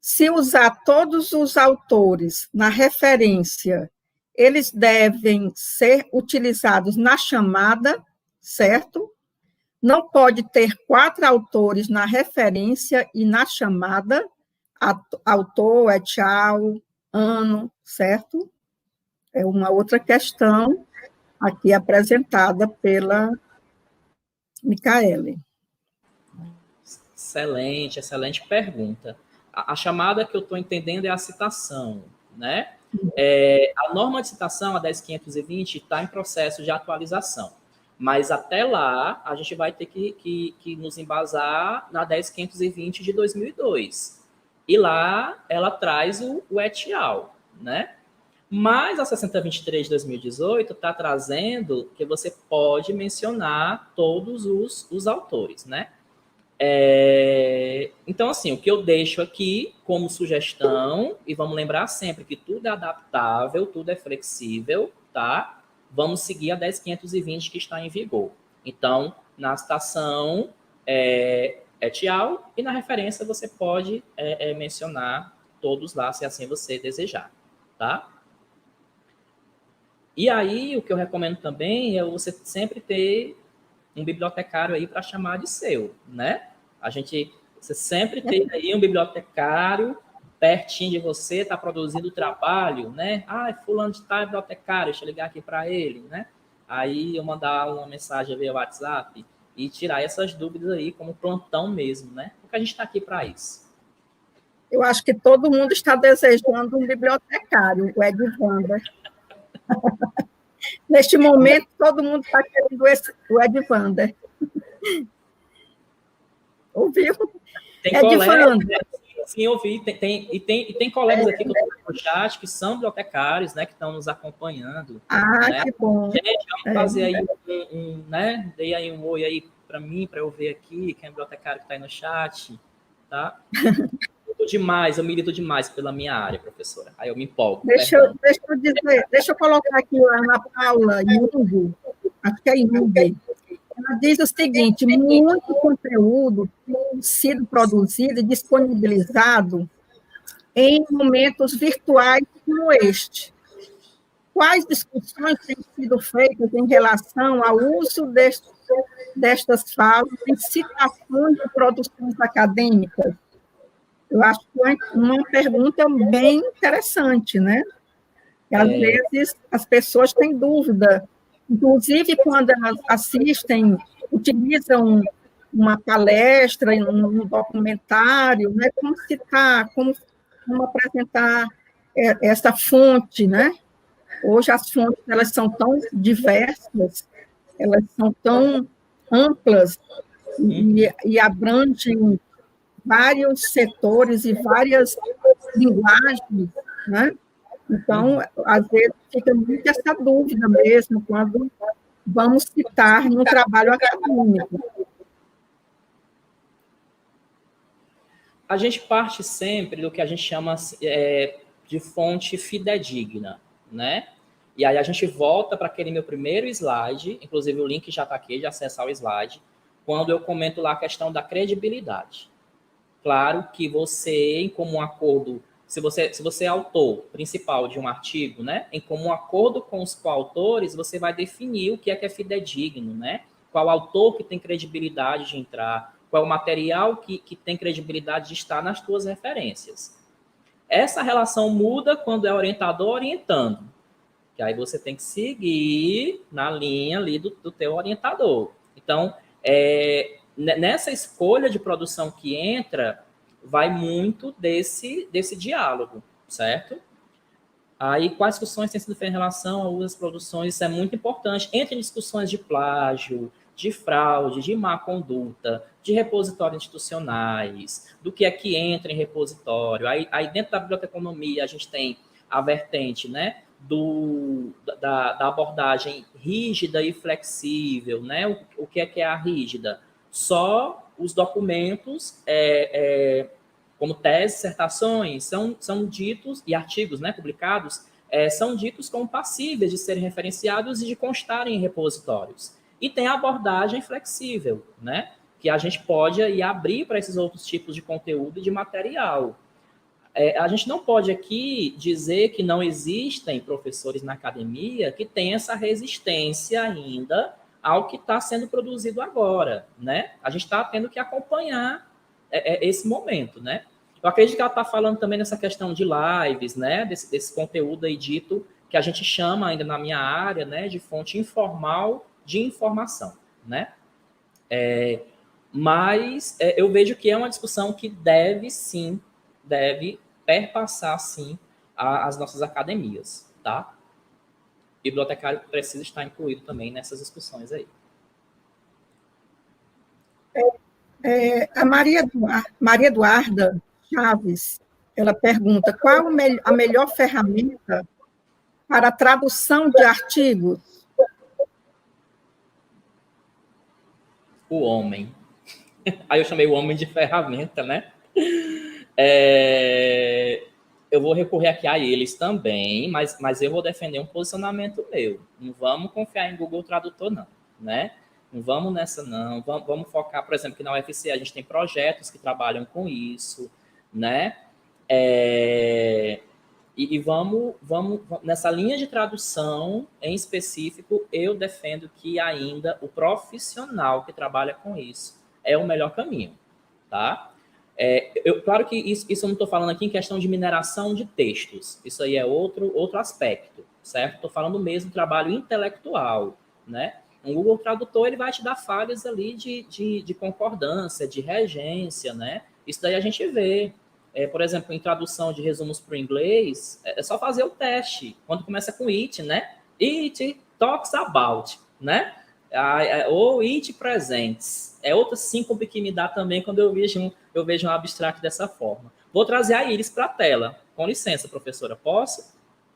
se usar todos os autores na referência, eles devem ser utilizados na chamada, certo? Não pode ter 4 autores na referência e na chamada, autor, et al., ano, certo? É uma outra questão aqui apresentada pela Micaele. Excelente pergunta. A chamada que eu estou entendendo é a citação, né? A norma de citação, a 10.520, está em processo de atualização. Mas até lá, a gente vai ter que nos embasar na 10.520 de 2002. E lá, ela traz o et al., né? Mas a 6023 de 2018 está trazendo que você pode mencionar todos os autores, né? Então, assim, o que eu deixo aqui como sugestão, e vamos lembrar sempre que tudo é adaptável, tudo é flexível, tá? Vamos seguir a 10.520 que está em vigor. Então, na citação et al., e na referência você pode mencionar todos lá, se assim você desejar, tá? E aí, o que eu recomendo também é você sempre ter um bibliotecário aí para chamar de seu, né? Você sempre tem aí um bibliotecário pertinho de você, está produzindo trabalho, né? Fulano de tal é bibliotecário, deixa eu ligar aqui para ele, né? Aí eu mandar uma mensagem via WhatsApp e tirar essas dúvidas aí como plantão mesmo, né? Porque a gente está aqui para isso. Eu acho que todo mundo está desejando um bibliotecário, o Edvander. Neste momento, todo mundo está querendo o Edvander. Ouviu? Tem colegas, sim, eu ouvi. Tem colegas aqui que eu estou no chat que são bibliotecários, né, que estão nos acompanhando. Né? Que bom. Gente, vamos fazer aí né? Dei aí um oi aí para mim, para eu ver aqui quem é bibliotecário que está aí no chat, tá? Eu milito demais pela minha área, professora. Aí eu me empolgo. Deixa eu colocar aqui a Ana Paula Jung, acho que é Jung. Ela diz o seguinte: muito conteúdo tem sido produzido e disponibilizado em momentos virtuais como este. Quais discussões têm sido feitas em relação ao uso destas falas em citações de produções acadêmicas? Eu acho que é uma pergunta bem interessante, né? Às vezes as pessoas têm dúvida, inclusive quando elas assistem, utilizam uma palestra, um documentário, né? Como citar, como apresentar essa fonte, né? Hoje as fontes elas são tão diversas, elas são tão amplas e abrangem vários setores e várias linguagens, né? Então, às vezes, fica muito essa dúvida mesmo quando vamos citar no trabalho acadêmico. A gente parte sempre do que a gente chama de fonte fidedigna, né? E aí a gente volta para aquele meu primeiro slide, inclusive o link já está aqui, de acessar o slide, quando eu comento lá a questão da credibilidade. Claro que você, em comum acordo, se você é autor principal de um artigo, né, em comum acordo com os coautores, você vai definir o que é fidedigno, né? Qual autor que tem credibilidade de entrar, qual o material que tem credibilidade de estar nas tuas referências. Essa relação muda quando é orientador orientando, que aí você tem que seguir na linha ali do teu orientador. Então, nessa escolha de produção que entra, vai muito desse diálogo, certo? Aí, quais discussões têm sido feitas em relação a outras produções? Isso é muito importante. Entre discussões de plágio, de fraude, de má conduta, de repositórios institucionais, do que é que entra em repositório. Aí dentro da biblioteconomia, a gente tem a vertente, né, da abordagem rígida e flexível, né? O que é a rígida? Só os documentos, como teses, dissertações, são ditos, e artigos, né, publicados, são ditos como passíveis de serem referenciados e de constarem em repositórios. E tem a abordagem flexível, né, que a gente pode aí abrir para esses outros tipos de conteúdo e de material. A gente não pode aqui dizer que não existem professores na academia que têm essa resistência ainda ao que está sendo produzido agora, né? A gente está tendo que acompanhar esse momento, né? Eu acredito que ela está falando também nessa questão de lives, né? Desse conteúdo aí dito, que a gente chama ainda na minha área, né? De fonte informal de informação, né? Mas eu vejo que é uma discussão que deve perpassar, sim, as nossas academias, tá? O bibliotecário precisa estar incluído também nessas discussões aí. A Maria Eduarda Chaves, ela pergunta, qual a melhor ferramenta para a tradução de artigos? O homem. Aí eu chamei o homem de ferramenta, né? Eu vou recorrer aqui a eles também, mas eu vou defender um posicionamento meu. Não vamos confiar em Google Tradutor, não, né? Não vamos nessa, não. Vamos focar, por exemplo, que na UFC a gente tem projetos que trabalham com isso, né? E vamos nessa linha de tradução, em específico, eu defendo que ainda o profissional que trabalha com isso é o melhor caminho, tá? Claro que isso eu não estou falando aqui em questão de mineração de textos, isso aí é outro aspecto, certo? Estou falando mesmo trabalho intelectual, né? Um Google Tradutor, ele vai te dar falhas ali de concordância, de regência, né? Isso daí a gente vê. Por exemplo, em tradução de resumos para o inglês, é só fazer o teste, quando começa com it, né? It talks about, né? Ou it presents. É outra síncope que me dá também quando eu vejo um abstract dessa forma. Vou trazer a Iris para a tela. Com licença, professora, posso?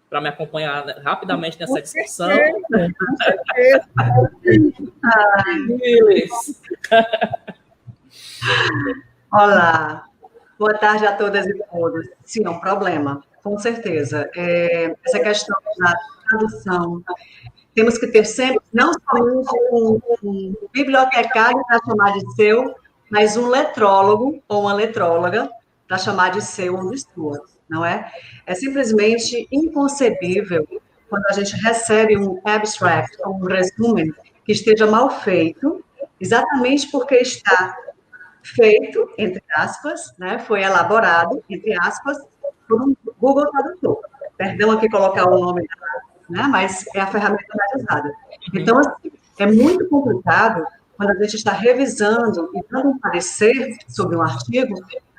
Para me acompanhar rapidamente nessa discussão. Com certeza. Iris. Olá. Boa tarde a todas e todos. Sim, é um problema, com certeza. Essa questão da tradução, temos que ter sempre, não somente um bibliotecário para chamar de seu, mas um letrólogo ou uma letróloga para chamar de seu ou de sua, não é? É simplesmente inconcebível quando a gente recebe um abstract ou um resumo que esteja mal feito, exatamente porque está feito, entre aspas, né, foi elaborado, entre aspas, por um Google Tradutor. Perdão aqui colocar o nome, né? Mas é a ferramenta mais usada. Então, assim, é muito complicado quando a gente está revisando e dando um parecer sobre um artigo,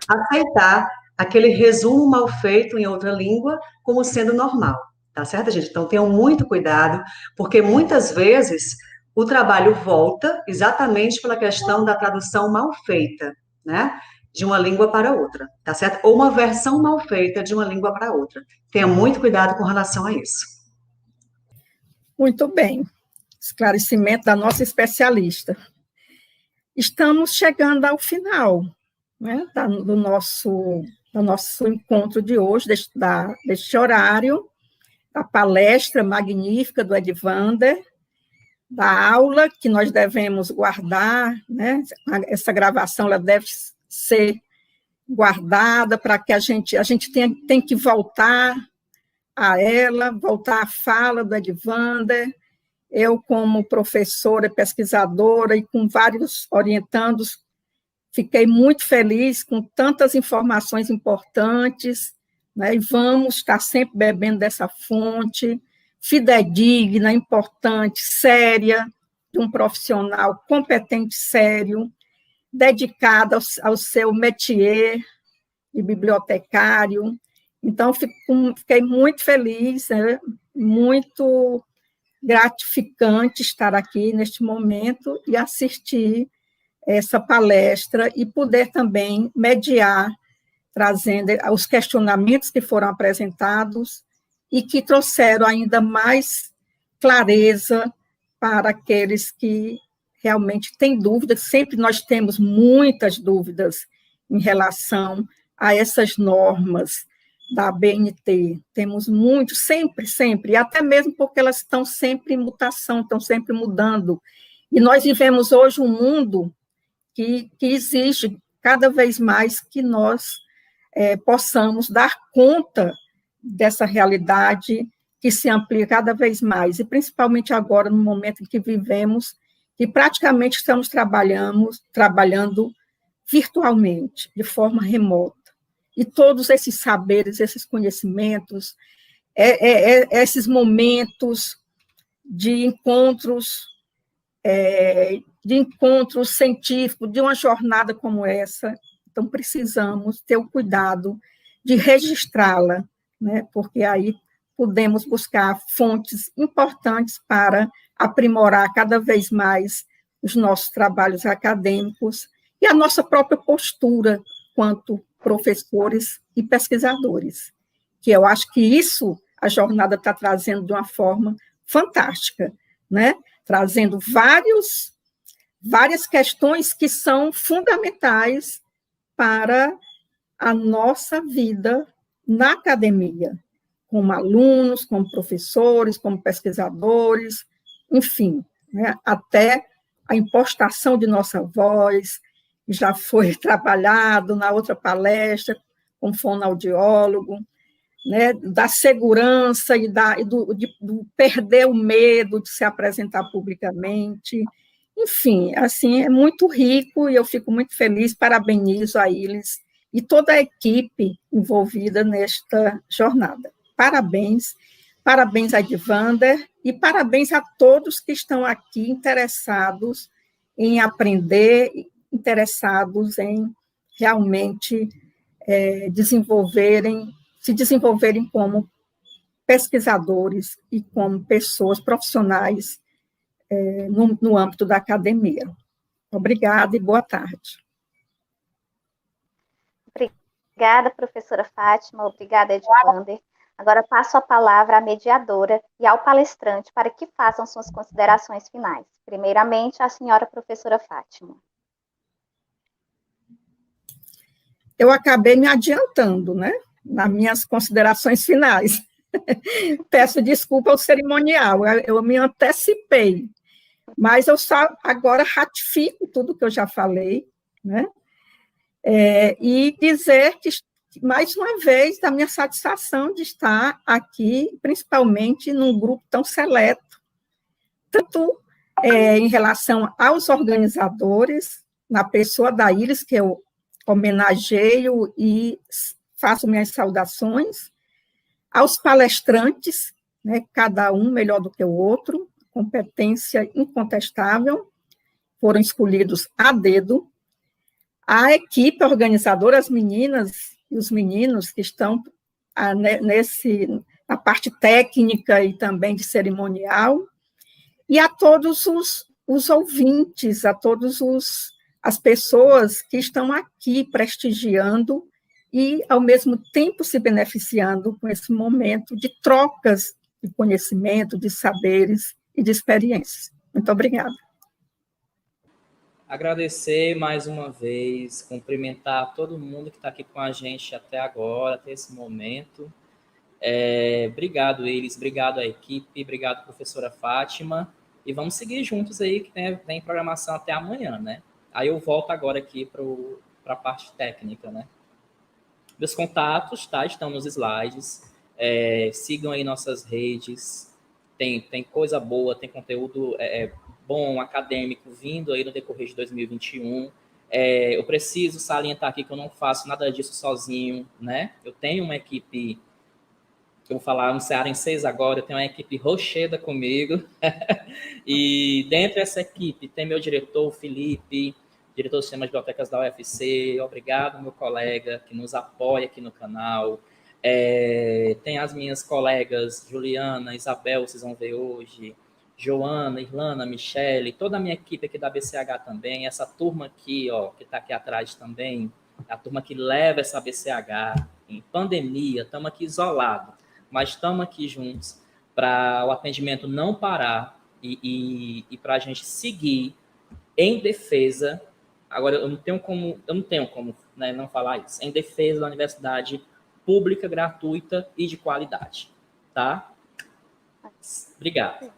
aceitar aquele resumo mal feito em outra língua como sendo normal, tá certo, gente? Então, tenham muito cuidado, porque muitas vezes o trabalho volta exatamente pela questão da tradução mal feita, né? De uma língua para outra, tá certo? Ou uma versão mal feita de uma língua para outra. Tenha muito cuidado com relação a isso. Muito bem. Esclarecimento da nossa especialista. Estamos chegando ao final, né, do nosso encontro de hoje, deste horário, da palestra magnífica do Edvander, da aula que nós devemos guardar, né, essa gravação ela deve ser guardada para que a gente tem que voltar a ela, voltar à fala do Edvander. Eu, como professora, pesquisadora e com vários orientandos, fiquei muito feliz com tantas informações importantes, né? E vamos estar sempre bebendo dessa fonte fidedigna, importante, séria, de um profissional competente, sério, dedicado ao seu métier de bibliotecário. Então, fiquei muito feliz, né? Muito gratificante estar aqui neste momento e assistir essa palestra e poder também mediar, trazendo os questionamentos que foram apresentados e que trouxeram ainda mais clareza para aqueles que realmente têm dúvidas. Sempre nós temos muitas dúvidas em relação a essas normas da BNT, temos muito, sempre, e até mesmo porque elas estão sempre em mutação, estão sempre mudando, e nós vivemos hoje um mundo que exige cada vez mais que nós possamos dar conta dessa realidade que se amplia cada vez mais, e principalmente agora, no momento em que vivemos, que praticamente estamos trabalhando virtualmente, de forma remota. E todos esses saberes, esses conhecimentos, esses momentos de encontros científicos, de uma jornada como essa, então precisamos ter o cuidado de registrá-la, né? Porque aí podemos buscar fontes importantes para aprimorar cada vez mais os nossos trabalhos acadêmicos e a nossa própria postura quanto professores e pesquisadores, que eu acho que isso a jornada está trazendo de uma forma fantástica, né? Trazendo várias questões que são fundamentais para a nossa vida na academia, como alunos, como professores, como pesquisadores, enfim, né? Até a impostação de nossa voz, já foi trabalhado na outra palestra, com fonoaudiólogo, né, da segurança e de perder o medo de se apresentar publicamente. Enfim, assim, é muito rico e eu fico muito feliz, parabenizo a eles e toda a equipe envolvida nesta jornada. Parabéns a Edvander e parabéns a todos que estão aqui interessados em aprender, interessados em realmente se desenvolverem como pesquisadores e como pessoas profissionais no âmbito da academia. Obrigada e boa tarde. Obrigada, professora Fátima, obrigada, Edvander. Agora passo a palavra à mediadora e ao palestrante para que façam suas considerações finais. Primeiramente, a senhora professora Fátima. Eu acabei me adiantando, né, nas minhas considerações finais. Peço desculpa ao cerimonial, eu me antecipei, mas eu só agora ratifico tudo que eu já falei, né, e dizer que, mais uma vez, da minha satisfação de estar aqui, principalmente num grupo tão seleto, tanto em relação aos organizadores, na pessoa da Iris, que eu homenageio e faço minhas saudações, aos palestrantes, né, cada um melhor do que o outro, competência incontestável, foram escolhidos a dedo, a equipe organizadora, as meninas e os meninos que estão na parte técnica e também de cerimonial, e a todos os ouvintes, a todas as pessoas que estão aqui prestigiando e, ao mesmo tempo, se beneficiando com esse momento de trocas de conhecimento, de saberes e de experiências. Muito obrigada. Agradecer mais uma vez, cumprimentar todo mundo que está aqui com a gente até agora, até esse momento. Obrigado, eles, obrigado à equipe, obrigado, professora Fátima. E vamos seguir juntos aí, que tem programação até amanhã, né? Aí eu volto agora aqui para a parte técnica, né? Meus contatos, tá? Estão nos slides. Sigam aí nossas redes. Tem coisa boa, tem conteúdo bom, acadêmico, vindo aí no decorrer de 2021. Eu preciso salientar aqui que eu não faço nada disso sozinho, né? Eu tenho uma equipe, que eu vou falar no Ceará em 6 agora, eu tenho uma equipe rocheda comigo. E dentro dessa equipe tem meu diretor, o Felipe, diretor do Sistema de Bibliotecas da UFC. Obrigado, meu colega, que nos apoia aqui no canal. Tem as minhas colegas, Juliana, Isabel, vocês vão ver hoje, Joana, Irlana, Michele, toda a minha equipe aqui da BCH também, essa turma aqui, ó, que está aqui atrás também, a turma que leva essa BCH em pandemia, estamos aqui isolados, mas estamos aqui juntos para o atendimento não parar e para a gente seguir em defesa. Agora, eu não tenho como né, não falar isso, em defesa da universidade pública, gratuita e de qualidade, tá? Obrigado.